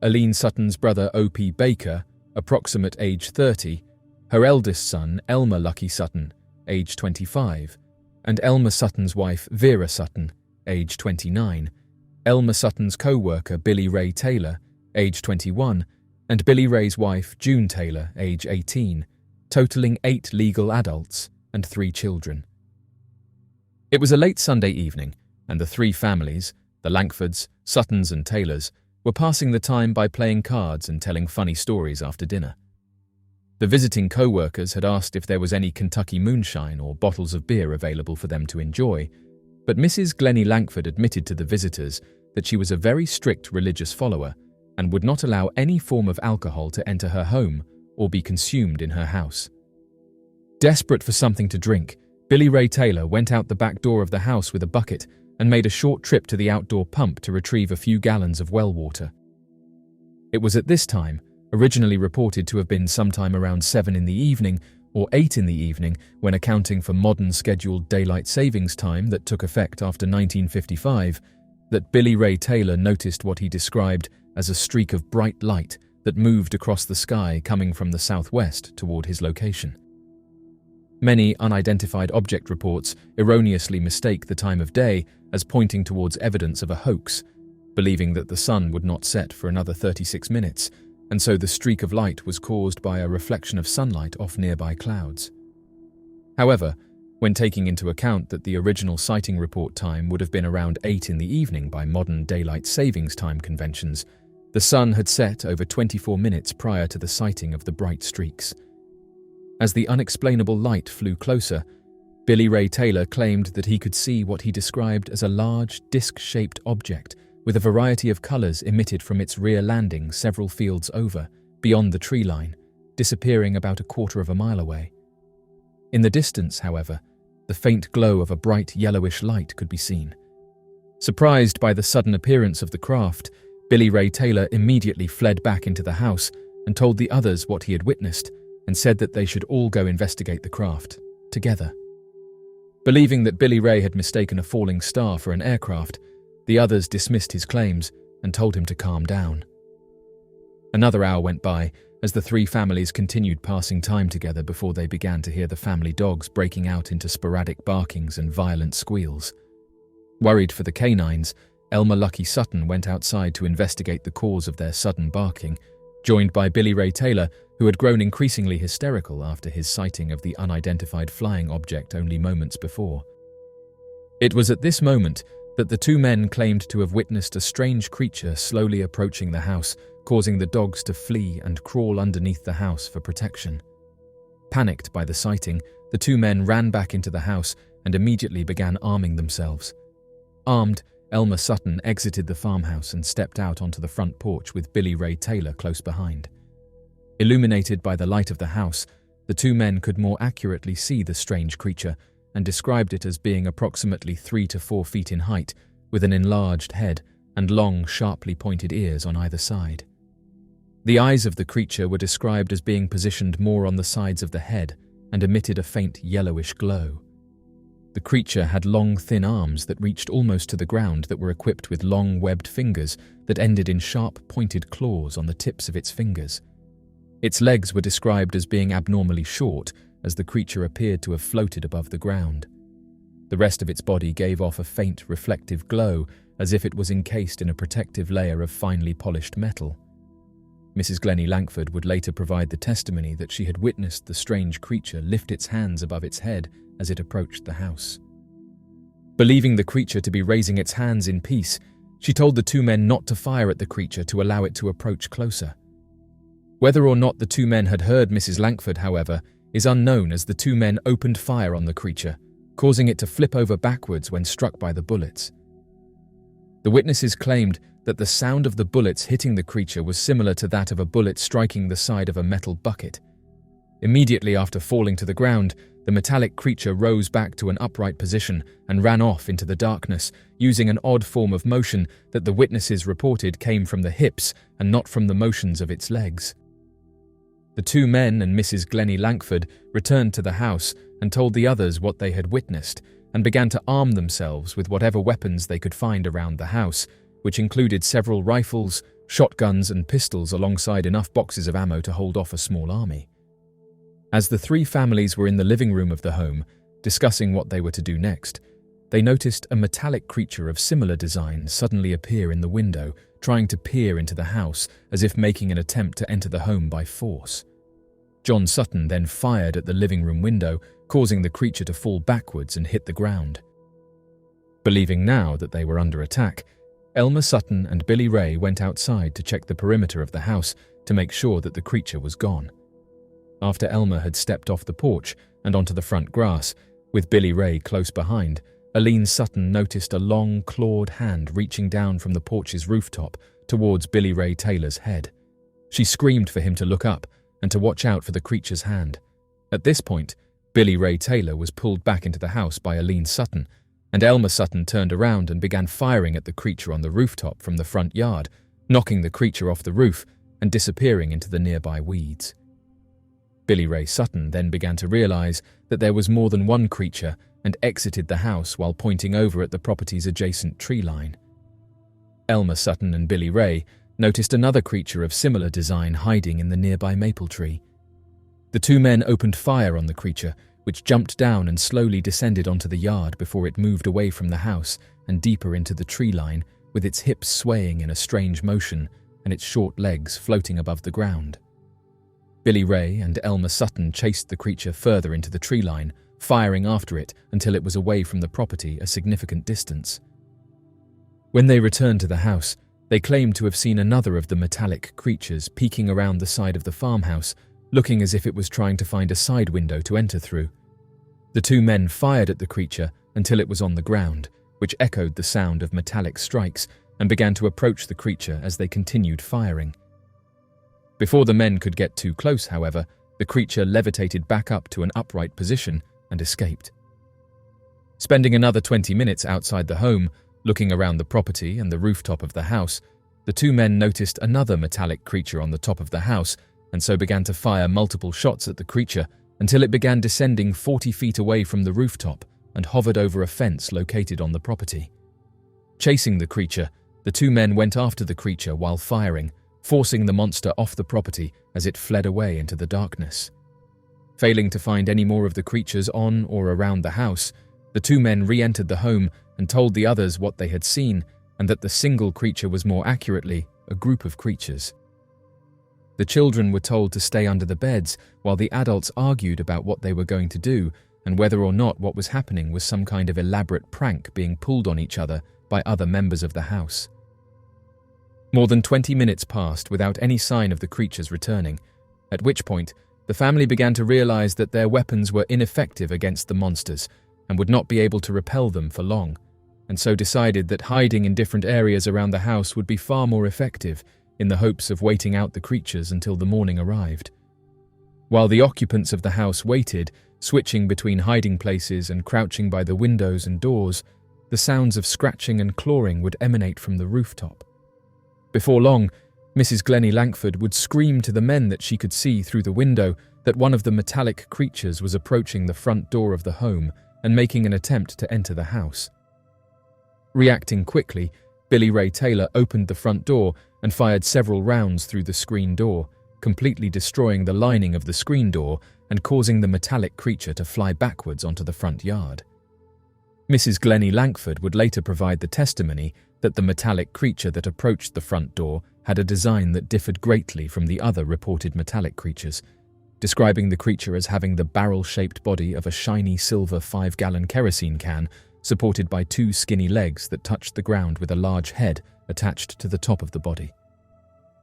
Aline Sutton's brother O.P. Baker, approximate age 30, her eldest son Elmer Lucky Sutton, age 25, and Elmer Sutton's wife Vera Sutton, age 29, Elmer Sutton's co-worker Billy Ray Taylor, age 21, and Billy Ray's wife June Taylor, age 18, totaling 8 legal adults and 3 children. It was a late Sunday evening, and the 3 families, the Langfords, Suttons and Taylors, were passing the time by playing cards and telling funny stories after dinner. The visiting co-workers had asked if there was any Kentucky moonshine or bottles of beer available for them to enjoy, but Mrs. Glennie Langford admitted to the visitors that she was a very strict religious follower and would not allow any form of alcohol to enter her home or be consumed in her house. Desperate for something to drink, Billy Ray Taylor went out the back door of the house with a bucket and made a short trip to the outdoor pump to retrieve a few gallons of well water. It was at this time, originally reported to have been sometime around 7 in the evening or 8 in the evening when accounting for modern scheduled daylight savings time that took effect after 1955, that Billy Ray Taylor noticed what he described as a streak of bright light that moved across the sky coming from the southwest toward his location. Many unidentified object reports erroneously mistake the time of day as pointing towards evidence of a hoax, believing that the sun would not set for another 36 minutes, and so the streak of light was caused by a reflection of sunlight off nearby clouds. However, when taking into account that the original sighting report time would have been around 8 in the evening by modern daylight savings time conventions, the sun had set over 24 minutes prior to the sighting of the bright streaks. As the unexplainable light flew closer, Billy Ray Taylor claimed that he could see what he described as a large, disc-shaped object with a variety of colors emitted from its rear landing several fields over, beyond the tree line, disappearing about a quarter of a mile away. In the distance, however, the faint glow of a bright yellowish light could be seen. Surprised by the sudden appearance of the craft, Billy Ray Taylor immediately fled back into the house and told the others what he had witnessed and said that they should all go investigate the craft, together. Believing that Billy Ray had mistaken a falling star for an aircraft, the others dismissed his claims and told him to calm down. Another hour went by as the 3 families continued passing time together before they began to hear the family dogs breaking out into sporadic barkings and violent squeals. Worried for the canines, Elmer Lucky Sutton went outside to investigate the cause of their sudden barking, joined by Billy Ray Taylor, who had grown increasingly hysterical after his sighting of the unidentified flying object only moments before. It was at this moment that the 2 men claimed to have witnessed a strange creature slowly approaching the house, causing the dogs to flee and crawl underneath the house for protection. Panicked by the sighting, the 2 men ran back into the house and immediately began arming themselves. Armed, Elmer Sutton exited the farmhouse and stepped out onto the front porch with Billy Ray Taylor close behind. Illuminated by the light of the house, the 2 men could more accurately see the strange creature and described it as being approximately 3 to 4 feet in height, with an enlarged head and long, sharply pointed ears on either side. The eyes of the creature were described as being positioned more on the sides of the head and emitted a faint yellowish glow. The creature had long, thin arms that reached almost to the ground that were equipped with long, webbed fingers that ended in sharp, pointed claws on the tips of its fingers. Its legs were described as being abnormally short, as the creature appeared to have floated above the ground. The rest of its body gave off a faint, reflective glow, as if it was encased in a protective layer of finely polished metal. Mrs. Glennie Langford would later provide the testimony that she had witnessed the strange creature lift its hands above its head as it approached the house. Believing the creature to be raising its hands in peace, she told the two men not to fire at the creature to allow it to approach closer. Whether or not the two men had heard Mrs. Langford, however, is unknown, as the two men opened fire on the creature, causing it to flip over backwards when struck by the bullets. The witnesses claimed that the sound of the bullets hitting the creature was similar to that of a bullet striking the side of a metal bucket. Immediately after falling to the ground, the metallic creature rose back to an upright position and ran off into the darkness, using an odd form of motion that the witnesses reported came from the hips and not from the motions of its legs. The two men and Mrs. Glennie Langford returned to the house and told the others what they had witnessed, and began to arm themselves with whatever weapons they could find around the house, which included several rifles, shotguns and pistols alongside enough boxes of ammo to hold off a small army. As the three families were in the living room of the home, discussing what they were to do next, they noticed a metallic creature of similar design suddenly appear in the window, trying to peer into the house as if making an attempt to enter the home by force. John Sutton then fired at the living room window, causing the creature to fall backwards and hit the ground. Believing now that they were under attack, Elmer Sutton and Billy Ray went outside to check the perimeter of the house to make sure that the creature was gone. After Elmer had stepped off the porch and onto the front grass, with Billy Ray close behind, Aline Sutton noticed a long, clawed hand reaching down from the porch's rooftop towards Billy Ray Taylor's head. She screamed for him to look up and to watch out for the creature's hand. At this point, Billy Ray Taylor was pulled back into the house by Aline Sutton, and Elmer Sutton turned around and began firing at the creature on the rooftop from the front yard, knocking the creature off the roof and disappearing into the nearby weeds. Billy Ray Sutton then began to realize that there was more than one creature and exited the house while pointing over at the property's adjacent tree line. Elmer Sutton and Billy Ray noticed another creature of similar design hiding in the nearby maple tree. The two men opened fire on the creature, which jumped down and slowly descended onto the yard before it moved away from the house and deeper into the tree line, with its hips swaying in a strange motion and its short legs floating above the ground. Billy Ray and Elmer Sutton chased the creature further into the tree line, firing after it until it was away from the property a significant distance. When they returned to the house, they claimed to have seen another of the metallic creatures peeking around the side of the farmhouse, looking as if it was trying to find a side window to enter through. The two men fired at the creature until it was on the ground, which echoed the sound of metallic strikes, and began to approach the creature as they continued firing. Before the men could get too close, however, the creature levitated back up to an upright position and escaped. Spending another 20 minutes outside the home, looking around the property and the rooftop of the house, the two men noticed another metallic creature on the top of the house, and so began to fire multiple shots at the creature until it began descending 40 feet away from the rooftop and hovered over a fence located on the property. Chasing the creature, the two men went after the creature while firing, forcing the monster off the property as it fled away into the darkness. Failing to find any more of the creatures on or around the house, the two men re-entered the home and told the others what they had seen, and that the single creature was more accurately a group of creatures. The children were told to stay under the beds while the adults argued about what they were going to do and whether or not what was happening was some kind of elaborate prank being pulled on each other by other members of the house. More than 20 minutes passed without any sign of the creatures returning, at which point the family began to realize that their weapons were ineffective against the monsters and would not be able to repel them for long, and so decided that hiding in different areas around the house would be far more effective, in the hopes of waiting out the creatures until the morning arrived. While the occupants of the house waited, switching between hiding places and crouching by the windows and doors, the sounds of scratching and clawing would emanate from the rooftop. Before long, Mrs. Glennie Langford would scream to the men that she could see through the window that one of the metallic creatures was approaching the front door of the home and making an attempt to enter the house. Reacting quickly, Billy Ray Taylor opened the front door and fired several rounds through the screen door, completely destroying the lining of the screen door and causing the metallic creature to fly backwards onto the front yard. Mrs. Glennie Langford would later provide the testimony that the metallic creature that approached the front door had a design that differed greatly from the other reported metallic creatures, describing the creature as having the barrel-shaped body of a shiny silver 5-gallon kerosene can supported by 2 skinny legs that touched the ground with a large head attached to the top of the body.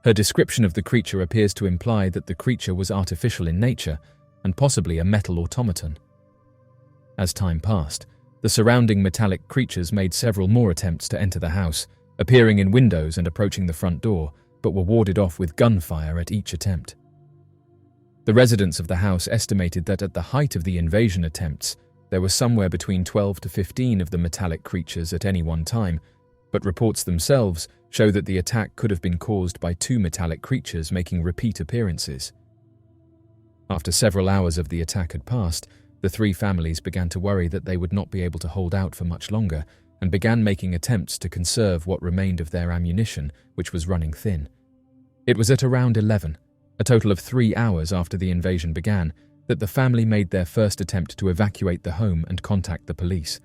Her description of the creature appears to imply that the creature was artificial in nature and possibly a metal automaton. As time passed, the surrounding metallic creatures made several more attempts to enter the house, appearing in windows and approaching the front door, but were warded off with gunfire at each attempt. The residents of the house estimated that at the height of the invasion attempts, there were somewhere between 12 to 15 of the metallic creatures at any one time, but reports themselves show that the attack could have been caused by 2 metallic creatures making repeat appearances. After several hours of the attack had passed, the 3 families began to worry that they would not be able to hold out for much longer and began making attempts to conserve what remained of their ammunition, which was running thin. It was at around 11, a total of 3 hours after the invasion began, that the family made their first attempt to evacuate the home and contact the police.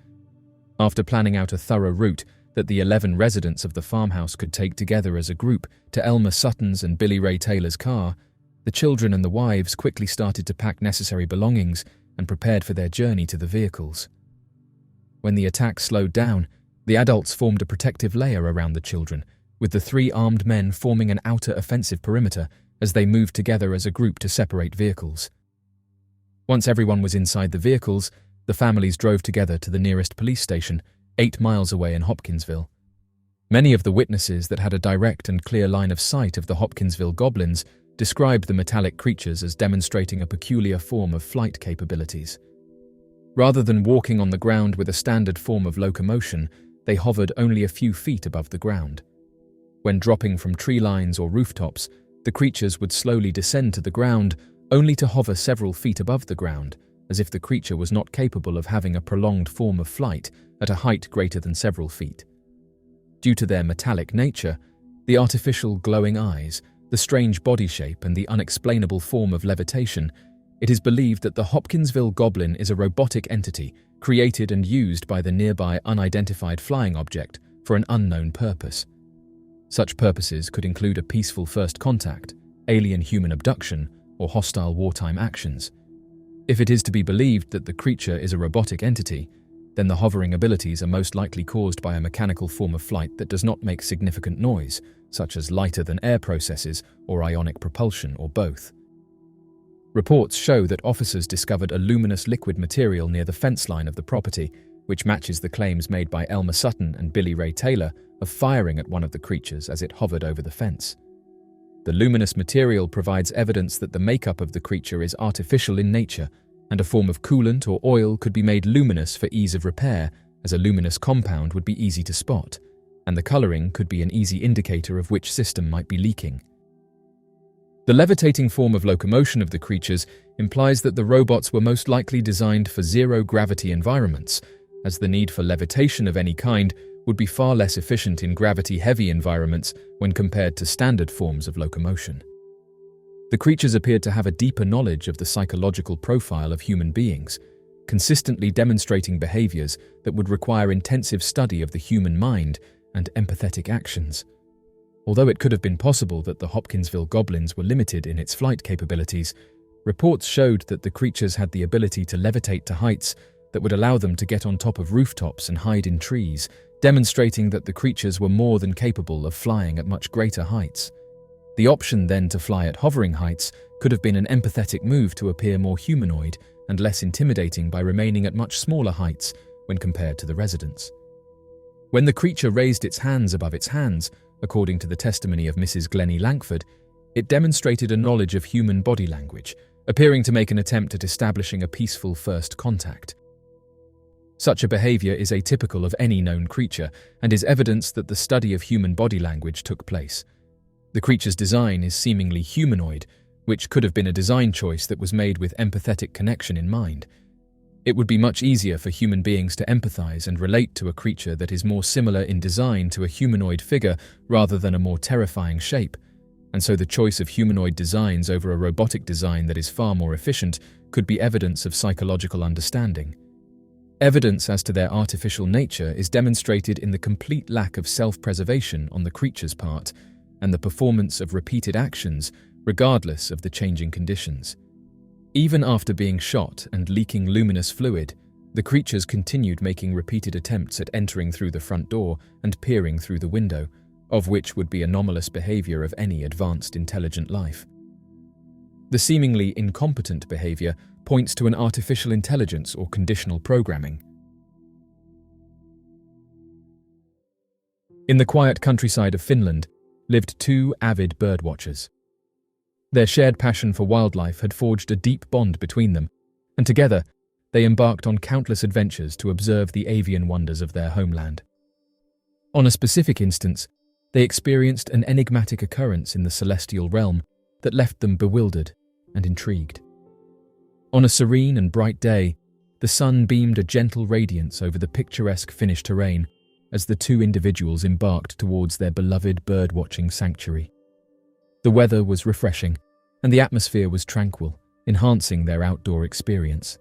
After planning out a thorough route that the 11 residents of the farmhouse could take together as a group to Elmer Sutton's and Billy Ray Taylor's car, the children and the wives quickly started to pack necessary belongings and prepared for their journey to the vehicles. When the attack slowed down, the adults formed a protective layer around the children, with the 3 armed men forming an outer offensive perimeter as they moved together as a group to separate vehicles. Once everyone was inside the vehicles, the families drove together to the nearest police station, 8 miles away in Hopkinsville. Many of the witnesses that had a direct and clear line of sight of the Hopkinsville goblins described the metallic creatures as demonstrating a peculiar form of flight capabilities. Rather than walking on the ground with a standard form of locomotion, they hovered only a few feet above the ground. When dropping from tree lines or rooftops, the creatures would slowly descend to the ground, only to hover several feet above the ground, as if the creature was not capable of having a prolonged form of flight at a height greater than several feet. Due to their metallic nature, the artificial glowing eyes, the strange body shape and the unexplainable form of levitation, it is believed that the Hopkinsville goblin is a robotic entity created and used by the nearby unidentified flying object for an unknown purpose. Such purposes could include a peaceful first contact, alien-human abduction, or hostile wartime actions. If it is to be believed that the creature is a robotic entity, then the hovering abilities are most likely caused by a mechanical form of flight that does not make significant noise, such as lighter-than-air processes or ionic propulsion, or both. Reports show that officers discovered a luminous liquid material near the fence line of the property, which matches the claims made by Elmer Sutton and Billy Ray Taylor of firing at one of the creatures as it hovered over the fence. The luminous material provides evidence that the makeup of the creature is artificial in nature, and a form of coolant or oil could be made luminous for ease of repair, as a luminous compound would be easy to spot, and the coloring could be an easy indicator of which system might be leaking. The levitating form of locomotion of the creatures implies that the robots were most likely designed for zero-gravity environments, as the need for levitation of any kind would be far less efficient in gravity-heavy environments when compared to standard forms of locomotion. The creatures appeared to have a deeper knowledge of the psychological profile of human beings, consistently demonstrating behaviors that would require intensive study of the human mind and empathetic actions. Although it could have been possible that the Hopkinsville goblins were limited in its flight capabilities, reports showed that the creatures had the ability to levitate to heights that would allow them to get on top of rooftops and hide in trees, demonstrating that the creatures were more than capable of flying at much greater heights. The option then to fly at hovering heights could have been an empathetic move to appear more humanoid and less intimidating by remaining at much smaller heights when compared to the residents. When the creature raised its hands above its hands, according to the testimony of Mrs. Glennie Langford, it demonstrated a knowledge of human body language, appearing to make an attempt at establishing a peaceful first contact. Such a behavior is atypical of any known creature and is evidence that the study of human body language took place. The creature's design is seemingly humanoid, which could have been a design choice that was made with empathetic connection in mind. It would be much easier for human beings to empathize and relate to a creature that is more similar in design to a humanoid figure rather than a more terrifying shape, and so the choice of humanoid designs over a robotic design that is far more efficient could be evidence of psychological understanding. Evidence as to their artificial nature is demonstrated in the complete lack of self-preservation on the creature's part and the performance of repeated actions regardless of the changing conditions. Even after being shot and leaking luminous fluid, the creatures continued making repeated attempts at entering through the front door and peering through the window, of which would be anomalous behavior of any advanced intelligent life. The seemingly incompetent behavior points to an artificial intelligence or conditional programming. In the quiet countryside of Finland lived two avid birdwatchers. Their shared passion for wildlife had forged a deep bond between them, and together they embarked on countless adventures to observe the avian wonders of their homeland. On a specific instance, they experienced an enigmatic occurrence in the celestial realm that left them bewildered and intrigued. On a serene and bright day, the sun beamed a gentle radiance over the picturesque Finnish terrain as the two individuals embarked towards their beloved bird-watching sanctuary. The weather was refreshing, and the atmosphere was tranquil, enhancing their outdoor experience.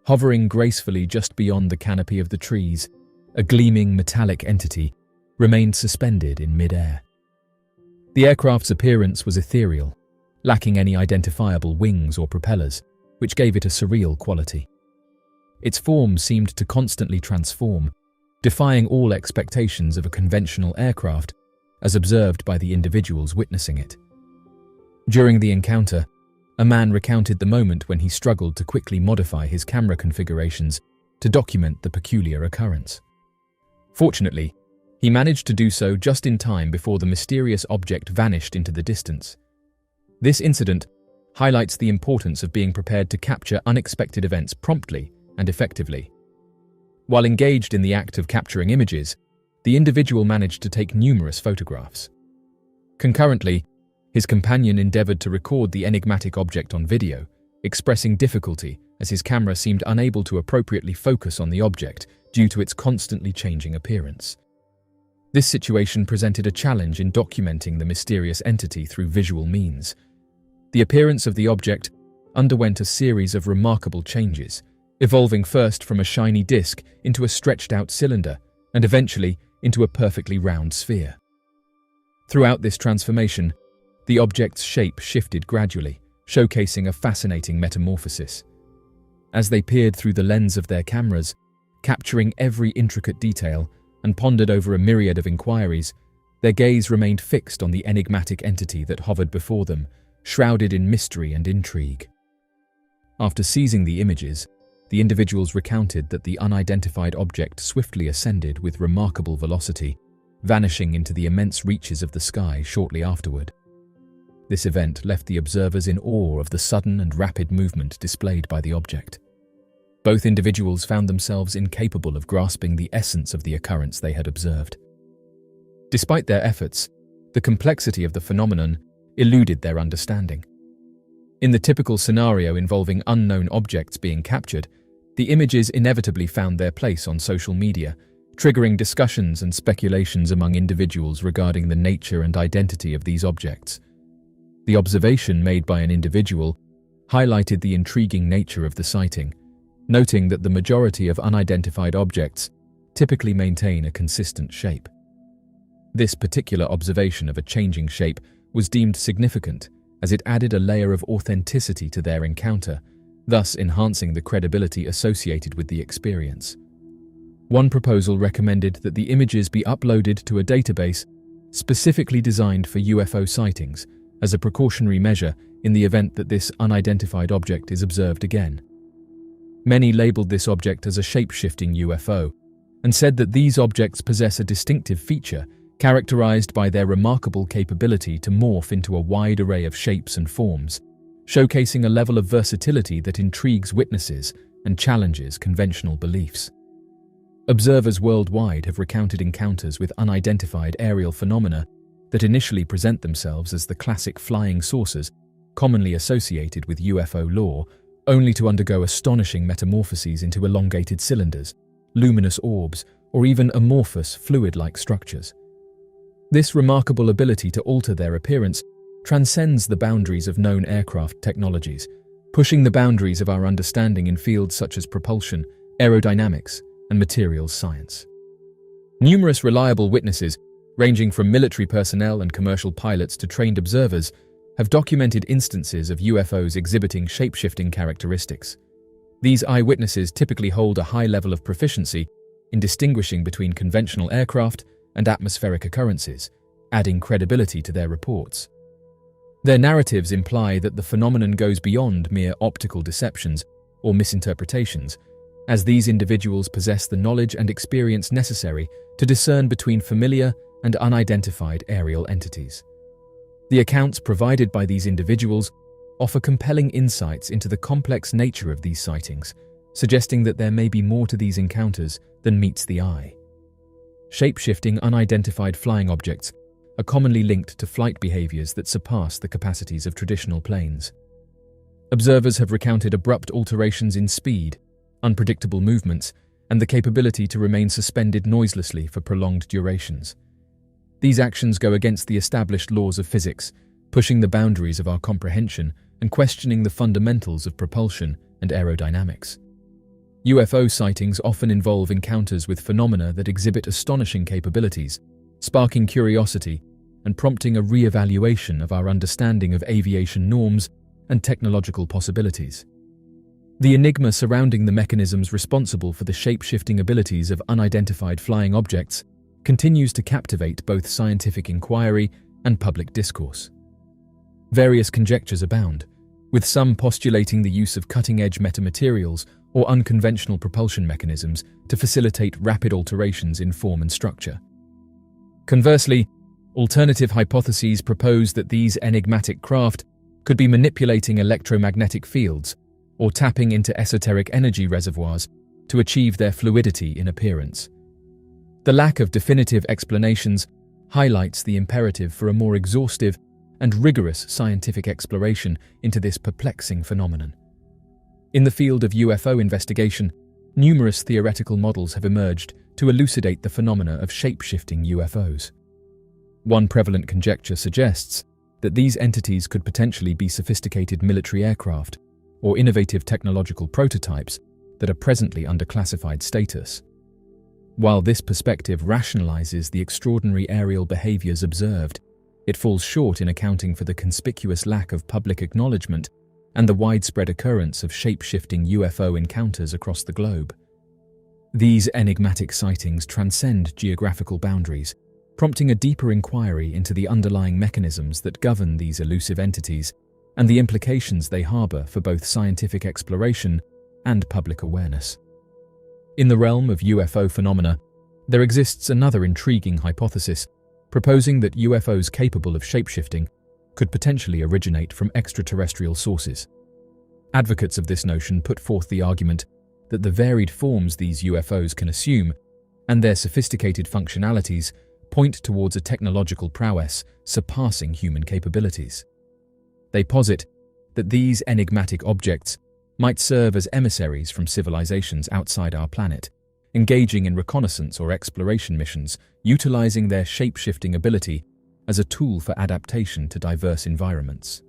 Hovering gracefully just beyond the canopy of the trees, a gleaming metallic entity remained suspended in mid-air. The aircraft's appearance was ethereal, lacking any identifiable wings or propellers, which gave it a surreal quality. Its form seemed to constantly transform, defying all expectations of a conventional aircraft, as observed by the individuals witnessing it. During the encounter, a man recounted the moment when he struggled to quickly modify his camera configurations to document the peculiar occurrence. Fortunately, he managed to do so just in time before the mysterious object vanished into the distance. This incident highlights the importance of being prepared to capture unexpected events promptly and effectively. While engaged in the act of capturing images, the individual managed to take numerous photographs. Concurrently, his companion endeavored to record the enigmatic object on video, expressing difficulty as his camera seemed unable to appropriately focus on the object due to its constantly changing appearance. This situation presented a challenge in documenting the mysterious entity through visual means. The appearance of the object underwent a series of remarkable changes, evolving first from a shiny disc into a stretched-out cylinder and eventually into a perfectly round sphere. Throughout this transformation, the object's shape shifted gradually, showcasing a fascinating metamorphosis. As they peered through the lens of their cameras, capturing every intricate detail, and pondered over a myriad of inquiries, their gaze remained fixed on the enigmatic entity that hovered before them, shrouded in mystery and intrigue. After seizing the images, the individuals recounted that the unidentified object swiftly ascended with remarkable velocity, vanishing into the immense reaches of the sky shortly afterward. This event left the observers in awe of the sudden and rapid movement displayed by the object. Both individuals found themselves incapable of grasping the essence of the occurrence they had observed. Despite their efforts, the complexity of the phenomenon eluded their understanding. In the typical scenario involving unknown objects being captured, the images inevitably found their place on social media, triggering discussions and speculations among individuals regarding the nature and identity of these objects. The observation made by an individual highlighted the intriguing nature of the sighting, noting that the majority of unidentified objects typically maintain a consistent shape. This particular observation of a changing shape was deemed significant as it added a layer of authenticity to their encounter, thus enhancing the credibility associated with the experience. One proposal recommended that the images be uploaded to a database specifically designed for UFO sightings as a precautionary measure in the event that this unidentified object is observed again. Many labeled this object as a shape-shifting UFO and said that these objects possess a distinctive feature characterized by their remarkable capability to morph into a wide array of shapes and forms, showcasing a level of versatility that intrigues witnesses and challenges conventional beliefs. Observers worldwide have recounted encounters with unidentified aerial phenomena that initially present themselves as the classic flying saucers commonly associated with UFO lore, only to undergo astonishing metamorphoses into elongated cylinders, luminous orbs, or even amorphous, fluid-like structures. This remarkable ability to alter their appearance transcends the boundaries of known aircraft technologies, pushing the boundaries of our understanding in fields such as propulsion, aerodynamics, and materials science. Numerous reliable witnesses, ranging from military personnel and commercial pilots to trained observers, have documented instances of UFOs exhibiting shape-shifting characteristics. These eyewitnesses typically hold a high level of proficiency in distinguishing between conventional aircraft and atmospheric occurrences, adding credibility to their reports. Their narratives imply that the phenomenon goes beyond mere optical deceptions or misinterpretations, as these individuals possess the knowledge and experience necessary to discern between familiar and unidentified aerial entities. The accounts provided by these individuals offer compelling insights into the complex nature of these sightings, suggesting that there may be more to these encounters than meets the eye. Shape-shifting unidentified flying objects are commonly linked to flight behaviors that surpass the capacities of traditional planes. Observers have recounted abrupt alterations in speed, unpredictable movements, and the capability to remain suspended noiselessly for prolonged durations. These actions go against the established laws of physics, pushing the boundaries of our comprehension and questioning the fundamentals of propulsion and aerodynamics. UFO sightings often involve encounters with phenomena that exhibit astonishing capabilities, sparking curiosity and prompting a re-evaluation of our understanding of aviation norms and technological possibilities. The enigma surrounding the mechanisms responsible for the shape-shifting abilities of unidentified flying objects continues to captivate both scientific inquiry and public discourse. Various conjectures abound, with some postulating the use of cutting-edge metamaterials or unconventional propulsion mechanisms to facilitate rapid alterations in form and structure. Conversely, alternative hypotheses propose that these enigmatic craft could be manipulating electromagnetic fields or tapping into esoteric energy reservoirs to achieve their fluidity in appearance. The lack of definitive explanations highlights the imperative for a more exhaustive and rigorous scientific exploration into this perplexing phenomenon. In the field of UFO investigation, numerous theoretical models have emerged to elucidate the phenomena of shape-shifting UFOs. One prevalent conjecture suggests that these entities could potentially be sophisticated military aircraft or innovative technological prototypes that are presently under classified status. While this perspective rationalizes the extraordinary aerial behaviors observed, it falls short in accounting for the conspicuous lack of public acknowledgement and the widespread occurrence of shape-shifting UFO encounters across the globe. These enigmatic sightings transcend geographical boundaries, prompting a deeper inquiry into the underlying mechanisms that govern these elusive entities and the implications they harbor for both scientific exploration and public awareness. In the realm of UFO phenomena, there exists another intriguing hypothesis, proposing that UFOs capable of shapeshifting could potentially originate from extraterrestrial sources. Advocates of this notion put forth the argument that the varied forms these UFOs can assume and their sophisticated functionalities point towards a technological prowess surpassing human capabilities. They posit that these enigmatic objects might serve as emissaries from civilizations outside our planet, engaging in reconnaissance or exploration missions, utilizing their shape-shifting ability as a tool for adaptation to diverse environments.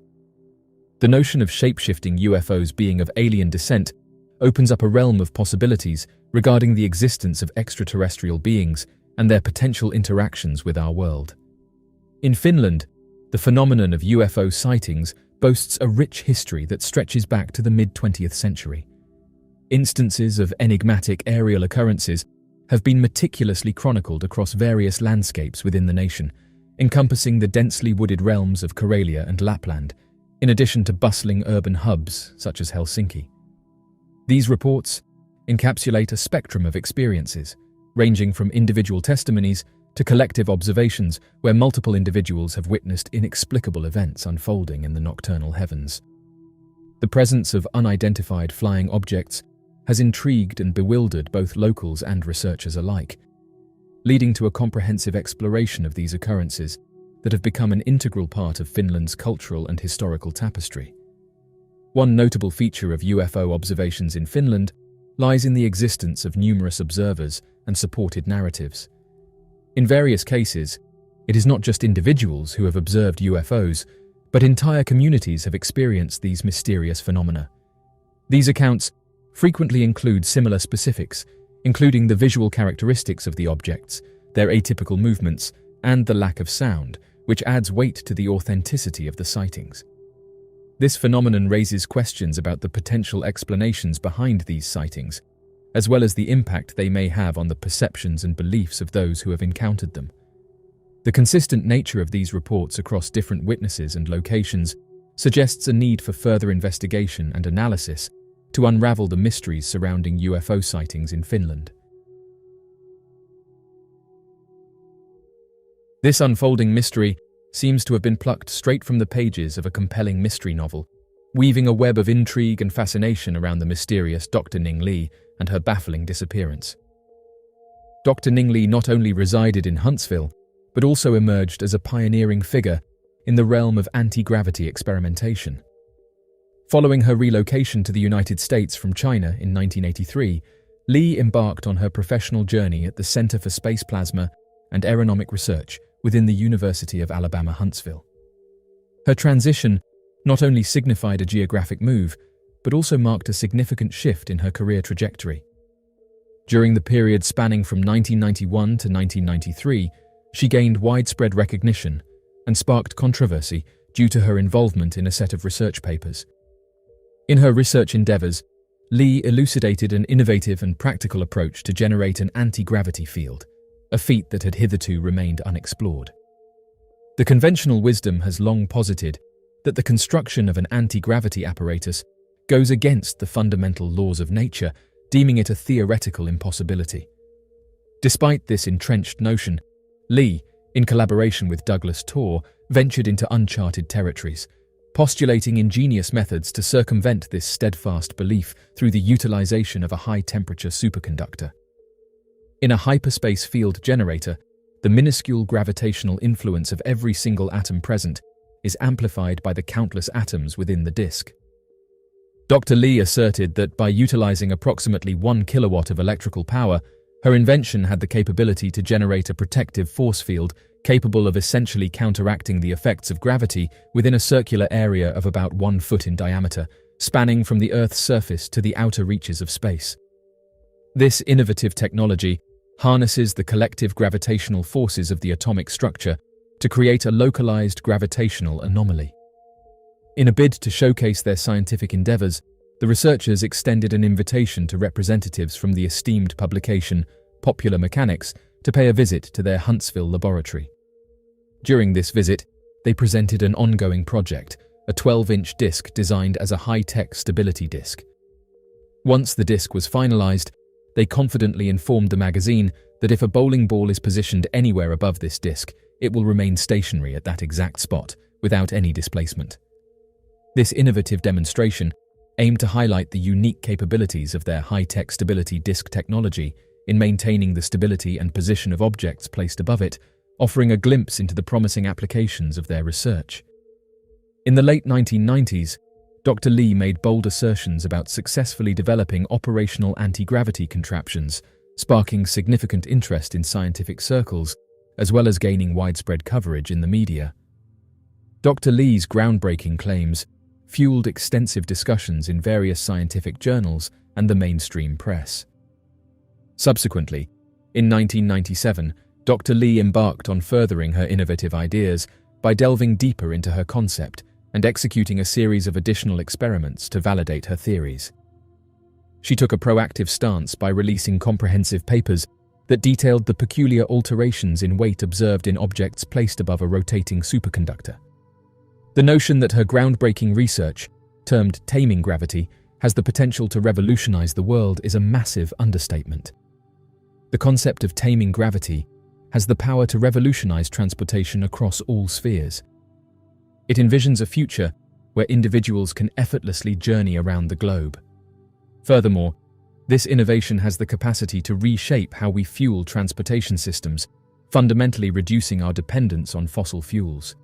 The notion of shape-shifting UFOs being of alien descent opens up a realm of possibilities regarding the existence of extraterrestrial beings and their potential interactions with our world. In Finland, the phenomenon of UFO sightings boasts a rich history that stretches back to the mid-20th century. Instances of enigmatic aerial occurrences have been meticulously chronicled across various landscapes within the nation, encompassing the densely wooded realms of Karelia and Lapland, in addition to bustling urban hubs such as Helsinki. These reports encapsulate a spectrum of experiences, ranging from individual testimonies to collective observations where multiple individuals have witnessed inexplicable events unfolding in the nocturnal heavens. The presence of unidentified flying objects has intrigued and bewildered both locals and researchers alike, leading to a comprehensive exploration of these occurrences that have become an integral part of Finland's cultural and historical tapestry. One notable feature of UFO observations in Finland lies in the existence of numerous observers and supported narratives. In various cases, it is not just individuals who have observed UFOs, but entire communities have experienced these mysterious phenomena. These accounts frequently include similar specifics, including the visual characteristics of the objects, their atypical movements, and the lack of sound, which adds weight to the authenticity of the sightings. This phenomenon raises questions about the potential explanations behind these sightings, as well as the impact they may have on the perceptions and beliefs of those who have encountered them. The consistent nature of these reports across different witnesses and locations suggests a need for further investigation and analysis to unravel the mysteries surrounding UFO sightings in Finland. This unfolding mystery seems to have been plucked straight from the pages of a compelling mystery novel, weaving a web of intrigue and fascination around the mysterious Dr. Ning Lee and her baffling disappearance. Dr. Ning Lee not only resided in Huntsville, but also emerged as a pioneering figure in the realm of anti-gravity experimentation. Following her relocation to the United States from China in 1983, Lee embarked on her professional journey at the Center for Space Plasma and Aeronomic Research within the University of Alabama, Huntsville. Her transition not only signified a geographic move, but also marked a significant shift in her career trajectory. During the period spanning from 1991 to 1993, she gained widespread recognition and sparked controversy due to her involvement in a set of research papers. In her research endeavors, Lee elucidated an innovative and practical approach to generate an anti-gravity field, a feat that had hitherto remained unexplored. The conventional wisdom has long posited that the construction of an anti-gravity apparatus goes against the fundamental laws of nature, deeming it a theoretical impossibility. Despite this entrenched notion, Lee, in collaboration with Douglas Torr, ventured into uncharted territories, postulating ingenious methods to circumvent this steadfast belief through the utilization of a high-temperature superconductor. In a hyperspace field generator, the minuscule gravitational influence of every single atom present is amplified by the countless atoms within the disk. Dr. Lee asserted that by utilizing approximately 1 kilowatt of electrical power, her invention had the capability to generate a protective force field capable of essentially counteracting the effects of gravity within a circular area of about 1 foot in diameter, spanning from the Earth's surface to the outer reaches of space. This innovative technology harnesses the collective gravitational forces of the atomic structure to create a localized gravitational anomaly. In a bid to showcase their scientific endeavors, the researchers extended an invitation to representatives from the esteemed publication Popular Mechanics to pay a visit to their Huntsville laboratory. During this visit, they presented an ongoing project, a 12-inch disc designed as a high-tech stability disc. Once the disc was finalized, they confidently informed the magazine that if a bowling ball is positioned anywhere above this disc, it will remain stationary at that exact spot, without any displacement. This innovative demonstration aimed to highlight the unique capabilities of their high-tech stability disc technology in maintaining the stability and position of objects placed above it, offering a glimpse into the promising applications of their research. In the late 1990s, Dr. Lee made bold assertions about successfully developing operational anti-gravity contraptions, sparking significant interest in scientific circles, as well as gaining widespread coverage in the media. Dr. Lee's groundbreaking claims fueled extensive discussions in various scientific journals and the mainstream press. Subsequently, in 1997, Dr. Lee embarked on furthering her innovative ideas by delving deeper into her concept and executing a series of additional experiments to validate her theories. She took a proactive stance by releasing comprehensive papers that detailed the peculiar alterations in weight observed in objects placed above a rotating superconductor. The notion that her groundbreaking research, termed taming gravity, has the potential to revolutionize the world is a massive understatement. The concept of taming gravity has the power to revolutionize transportation across all spheres. It envisions a future where individuals can effortlessly journey around the globe. Furthermore, this innovation has the capacity to reshape how we fuel transportation systems, fundamentally reducing our dependence on fossil fuels.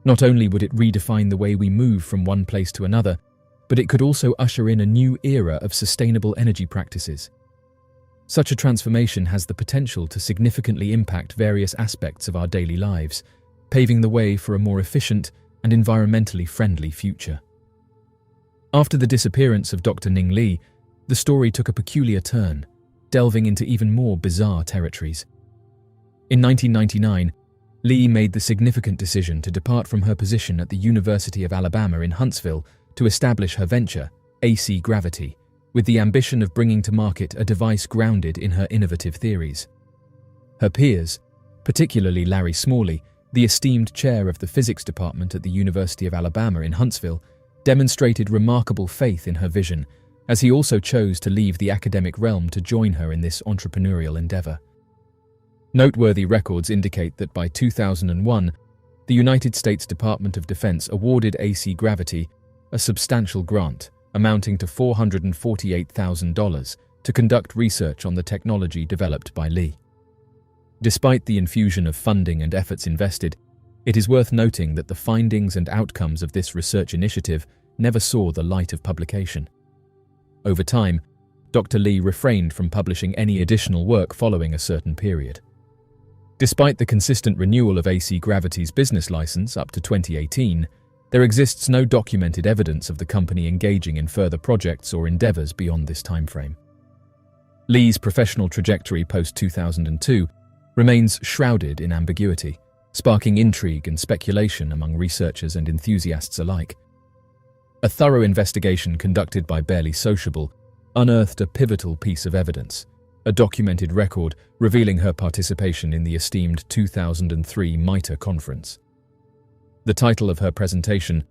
Not only would it redefine the way we move from one place to another, but it could also usher in a new era of sustainable energy practices. Such a transformation has the potential to significantly impact various aspects of our daily lives, paving the way for a more efficient and environmentally friendly future. After the disappearance of Dr. Ning Li, the story took a peculiar turn, delving into even more bizarre territories. In 1999, Li made the significant decision to depart from her position at the University of Alabama in Huntsville to establish her venture, AC Gravity, with the ambition of bringing to market a device grounded in her innovative theories. Her peers, particularly Larry Smalley, the esteemed chair of the physics department at the University of Alabama in Huntsville, demonstrated remarkable faith in her vision, as he also chose to leave the academic realm to join her in this entrepreneurial endeavor. Noteworthy records indicate that by 2001, the United States Department of Defense awarded AC Gravity a substantial grant amounting to $448,000 to conduct research on the technology developed by Li. Despite the infusion of funding and efforts invested, it is worth noting that the findings and outcomes of this research initiative never saw the light of publication. Over time, Dr. Li refrained from publishing any additional work following a certain period. Despite the consistent renewal of AC Gravity's business license up to 2018, there exists no documented evidence of the company engaging in further projects or endeavors beyond this timeframe. Li's professional trajectory post-2002 remains shrouded in ambiguity, sparking intrigue and speculation among researchers and enthusiasts alike. A thorough investigation conducted by Barely Sociable unearthed a pivotal piece of evidence, a documented record revealing her participation in the esteemed 2003 MITRE conference. The title of her presentation,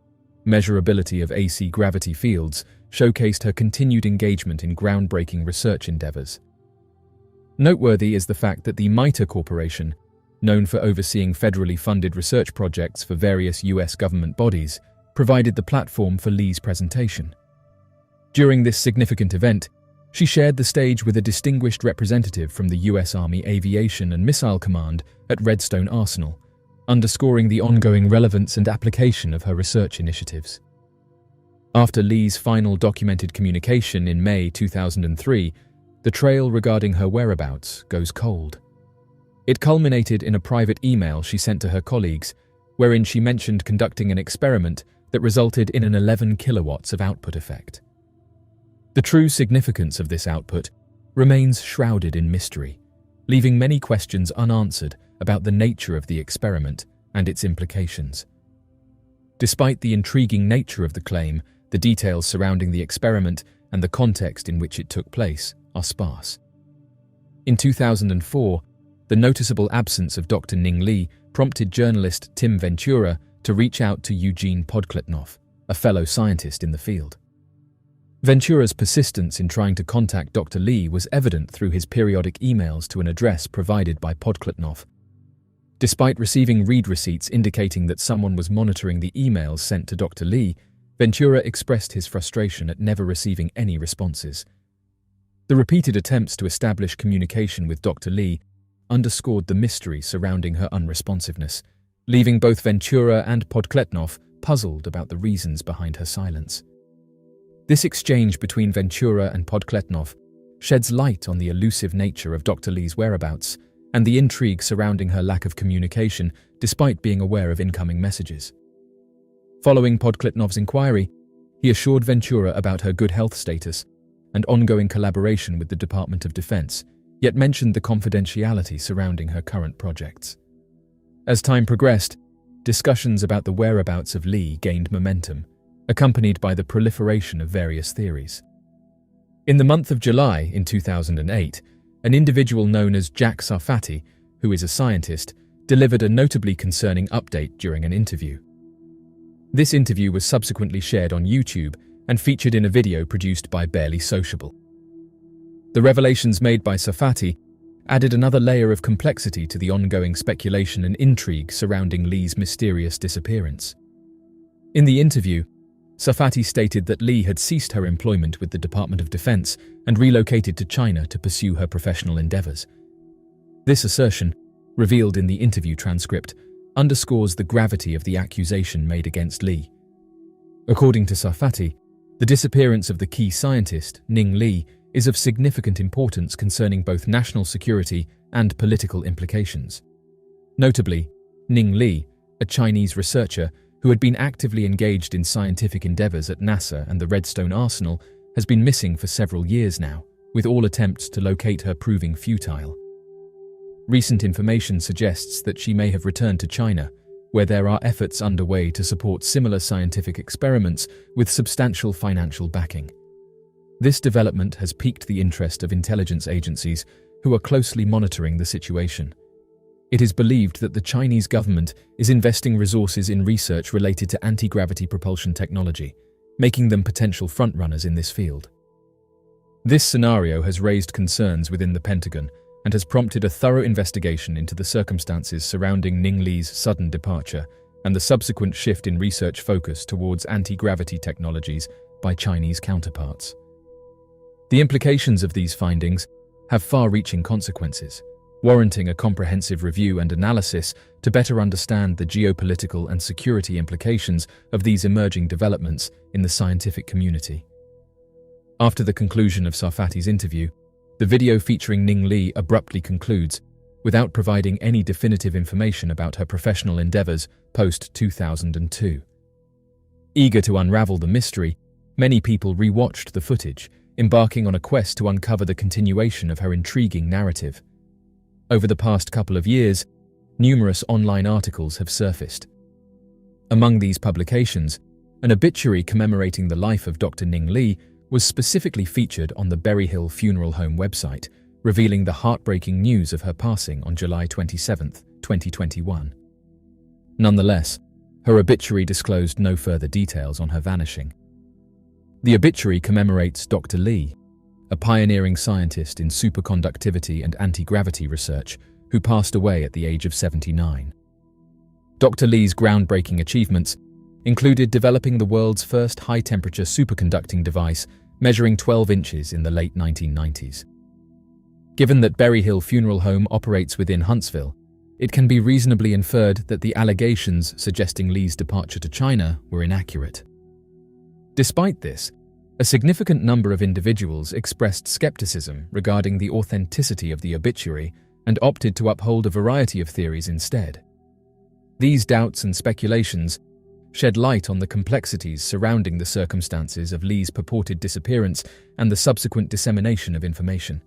Measurability of AC Gravity Fields, showcased her continued engagement in groundbreaking research endeavors. Noteworthy is the fact that the MITRE Corporation, known for overseeing federally funded research projects for various US government bodies, provided the platform for Li's presentation. During this significant event, she shared the stage with a distinguished representative from the US Army Aviation and Missile Command at Redstone Arsenal, underscoring the ongoing relevance and application of her research initiatives. After Li's final documented communication in May 2003, the trail regarding her whereabouts goes cold. It culminated in a private email she sent to her colleagues, wherein she mentioned conducting an experiment that resulted in an 11 kilowatts of output effect. The true significance of this output remains shrouded in mystery, leaving many questions unanswered about the nature of the experiment and its implications. Despite the intriguing nature of the claim, the details surrounding the experiment and the context in which it took place are sparse. In 2004, the noticeable absence of Dr. Ning Li prompted journalist Tim Ventura to reach out to Eugene Podkletnov, a fellow scientist in the field. Ventura's persistence in trying to contact Dr. Li was evident through his periodic emails to an address provided by Podkletnov. Despite receiving read receipts indicating that someone was monitoring the emails sent to Dr. Li, Ventura expressed his frustration at never receiving any responses. The repeated attempts to establish communication with Dr. Li underscored the mystery surrounding her unresponsiveness, leaving both Ventura and Podkletnov puzzled about the reasons behind her silence. This exchange between Ventura and Podkletnov sheds light on the elusive nature of Dr. Li's whereabouts and the intrigue surrounding her lack of communication despite being aware of incoming messages. Following Podkletnov's inquiry, he assured Ventura about her good health status and ongoing collaboration with the Department of Defense, yet mentioned the confidentiality surrounding her current projects. As time progressed, discussions about the whereabouts of Li gained momentum, accompanied by the proliferation of various theories. In the month of July in 2008, an individual known as Jack Sarfati, who is a scientist, delivered a notably concerning update during an interview. This interview was subsequently shared on YouTube and featured in a video produced by Barely Sociable. The revelations made by Sarfati added another layer of complexity to the ongoing speculation and intrigue surrounding Li's mysterious disappearance. In the interview, Sarfati stated that Li had ceased her employment with the Department of Defense and relocated to China to pursue her professional endeavors. This assertion, revealed in the interview transcript, underscores the gravity of the accusation made against Li. According to Sarfati, the disappearance of the key scientist, Ning Li, is of significant importance concerning both national security and political implications. Notably, Ning Li, a Chinese researcher who who had been actively engaged in scientific endeavors at NASA and the Redstone Arsenal, has been missing for several years now, with all attempts to locate her proving futile. Recent information suggests that she may have returned to China, where there are efforts underway to support similar scientific experiments with substantial financial backing. This development has piqued the interest of intelligence agencies who are closely monitoring the situation. It is believed that the Chinese government is investing resources in research related to anti-gravity propulsion technology, making them potential frontrunners in this field. This scenario has raised concerns within the Pentagon and has prompted a thorough investigation into the circumstances surrounding Ning Li's sudden departure and the subsequent shift in research focus towards anti-gravity technologies by Chinese counterparts. The implications of these findings have far-reaching consequences, warranting a comprehensive review and analysis to better understand the geopolitical and security implications of these emerging developments in the scientific community. After the conclusion of Sarfati's interview, the video featuring Ning Li abruptly concludes, without providing any definitive information about her professional endeavors post-2002. Eager to unravel the mystery, many people rewatched the footage, embarking on a quest to uncover the continuation of her intriguing narrative. Over the past couple of years, numerous online articles have surfaced. Among these publications, an obituary commemorating the life of Dr. Ning Li was specifically featured on the Berryhill Funeral Home website, revealing the heartbreaking news of her passing on July 27, 2021. Nonetheless, her obituary disclosed no further details on her vanishing. The obituary commemorates Dr. Li, a pioneering scientist in superconductivity and anti-gravity research who passed away at the age of 79. Dr. Li's groundbreaking achievements included developing the world's first high-temperature superconducting device measuring 12 inches in the late 1990s. Given that Berryhill Funeral Home operates within Huntsville, it can be reasonably inferred that the allegations suggesting Li's departure to China were inaccurate. Despite this, a significant number of individuals expressed skepticism regarding the authenticity of the obituary and opted to uphold a variety of theories instead. These doubts and speculations shed light on the complexities surrounding the circumstances of Li's purported disappearance and the subsequent dissemination of information.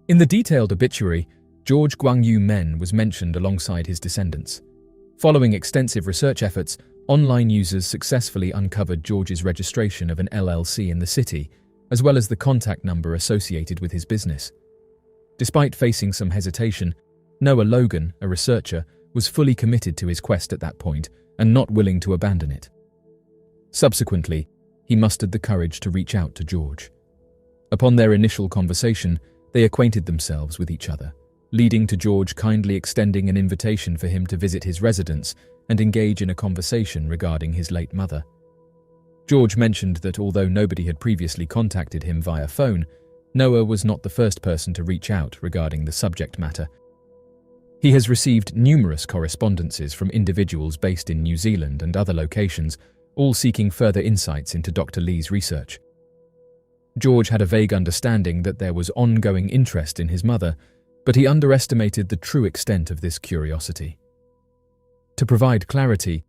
In the detailed obituary, George Guangyu Men was mentioned alongside his descendants. Following extensive research efforts, online users successfully uncovered George's registration of an LLC in the city, as well as the contact number associated with his business. Despite facing some hesitation, Noah Logan, a researcher, was fully committed to his quest at that point and not willing to abandon it. Subsequently, he mustered the courage to reach out to George. Upon their initial conversation, they acquainted themselves with each other, leading to George kindly extending an invitation for him to visit his residence and engage in a conversation regarding his late mother. George mentioned that although nobody had previously contacted him via phone, Noah was not the first person to reach out regarding the subject matter. He has received numerous correspondences from individuals based in New Zealand and other locations, all seeking further insights into Dr. Li's research. George had a vague understanding that there was ongoing interest in his mother, but he underestimated the true extent of this curiosity. To provide clarity,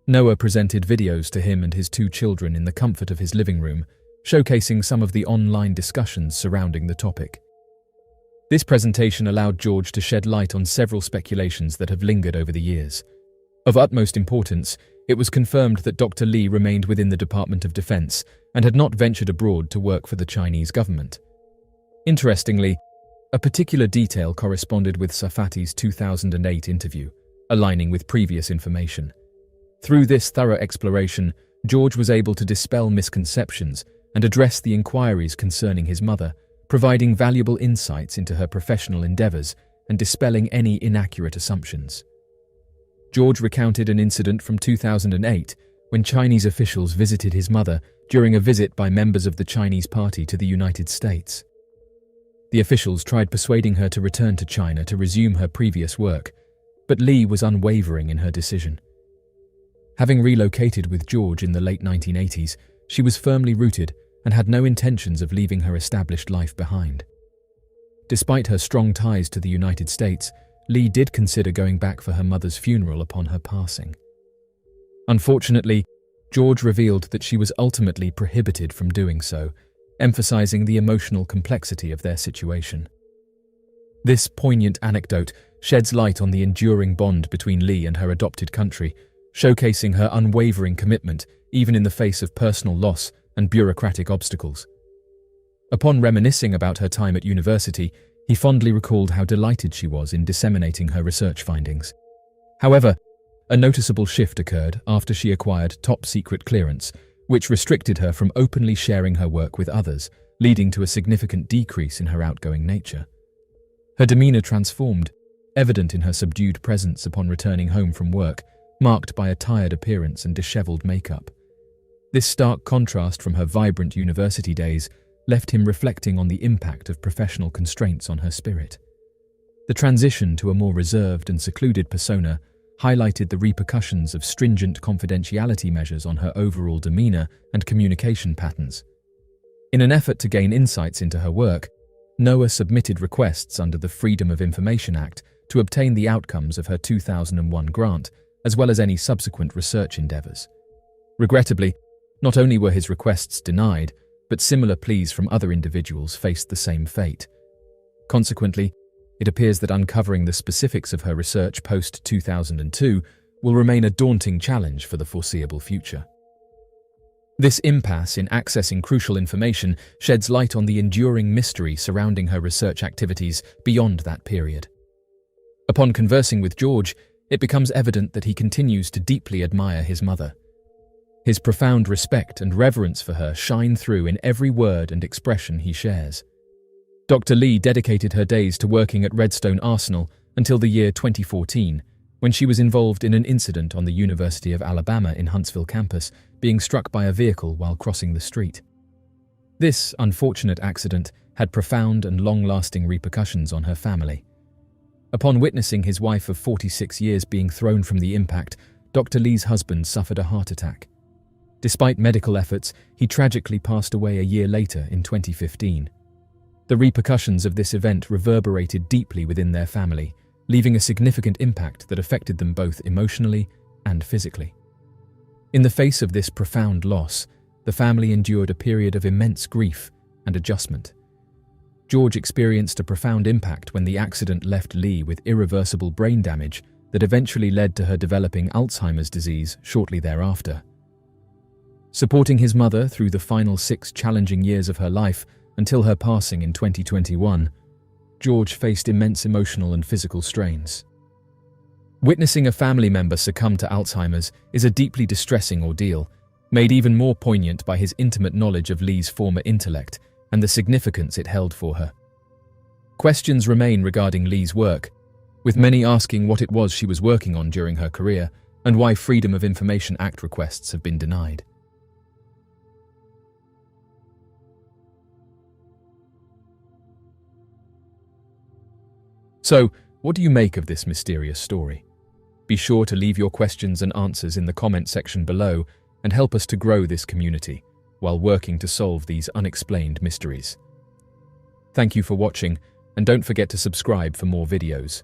Noah presented videos to him and his 2 children in the comfort of his living room, showcasing some of the online discussions surrounding the topic. This presentation allowed George to shed light on several speculations that have lingered over the years. Of utmost importance, it was confirmed that Dr. Li remained within the Department of Defense and had not ventured abroad to work for the Chinese government. Interestingly, a particular detail corresponded with Sarfati's 2008 interview, aligning with previous information. Through this thorough exploration, George was able to dispel misconceptions and address the inquiries concerning his mother, providing valuable insights into her professional endeavors and dispelling any inaccurate assumptions. George recounted an incident from 2008 when Chinese officials visited his mother during a visit by members of the Chinese Party to the United States. The officials tried persuading her to return to China to resume her previous work, but Li was unwavering in her decision. Having relocated with George in the late 1980s, she was firmly rooted and had no intentions of leaving her established life behind. Despite her strong ties to the United States, Li did consider going back for her mother's funeral upon her passing. Unfortunately, George revealed that she was ultimately prohibited from doing so, emphasizing the emotional complexity of their situation. This poignant anecdote sheds light on the enduring bond between Lee and her adopted country, showcasing her unwavering commitment even in the face of personal loss and bureaucratic obstacles. Upon reminiscing about her time at university, he fondly recalled how delighted she was in disseminating her research findings. However, a noticeable shift occurred after she acquired top-secret clearance, which restricted her from openly sharing her work with others, leading to a significant decrease in her outgoing nature. Her demeanor transformed, evident in her subdued presence upon returning home from work, marked by a tired appearance and disheveled makeup. This stark contrast from her vibrant university days left him reflecting on the impact of professional constraints on her spirit. The transition to a more reserved and secluded persona highlighted the repercussions of stringent confidentiality measures on her overall demeanor and communication patterns. In an effort to gain insights into her work, Noah submitted requests under the Freedom of Information Act to obtain the outcomes of her 2001 grant, as well as any subsequent research endeavors. Regrettably, not only were his requests denied, but similar pleas from other individuals faced the same fate. Consequently, it appears that uncovering the specifics of her research post-2002 will remain a daunting challenge for the foreseeable future. This impasse in accessing crucial information sheds light on the enduring mystery surrounding her research activities beyond that period. Upon conversing with George, it becomes evident that he continues to deeply admire his mother. His profound respect and reverence for her shine through in every word and expression he shares. Dr. Lee dedicated her days to working at Redstone Arsenal until the year 2014, when she was involved in an incident on the University of Alabama in Huntsville campus, being struck by a vehicle while crossing the street. This unfortunate accident had profound and long-lasting repercussions on her family. Upon witnessing his wife of 46 years being thrown from the impact, Dr. Lee's husband suffered a heart attack. Despite medical efforts, he tragically passed away a year later in 2015. The repercussions of this event reverberated deeply within their family, leaving a significant impact that affected them both emotionally and physically. In the face of this profound loss, the family endured a period of immense grief and adjustment. George experienced a profound impact when the accident left Lee with irreversible brain damage that eventually led to her developing Alzheimer's disease shortly thereafter. Supporting his mother through the final 6 challenging years of her life until her passing in 2021, George faced immense emotional and physical strains. Witnessing a family member succumb to Alzheimer's is a deeply distressing ordeal, made even more poignant by his intimate knowledge of Lee's former intellect and the significance it held for her. Questions remain regarding Lee's work, with many asking what it was she was working on during her career and why Freedom of Information Act requests have been denied. So, what do you make of this mysterious story? Be sure to leave your questions and answers in the comment section below and help us to grow this community while working to solve these unexplained mysteries. Thank you for watching, and don't forget to subscribe for more videos.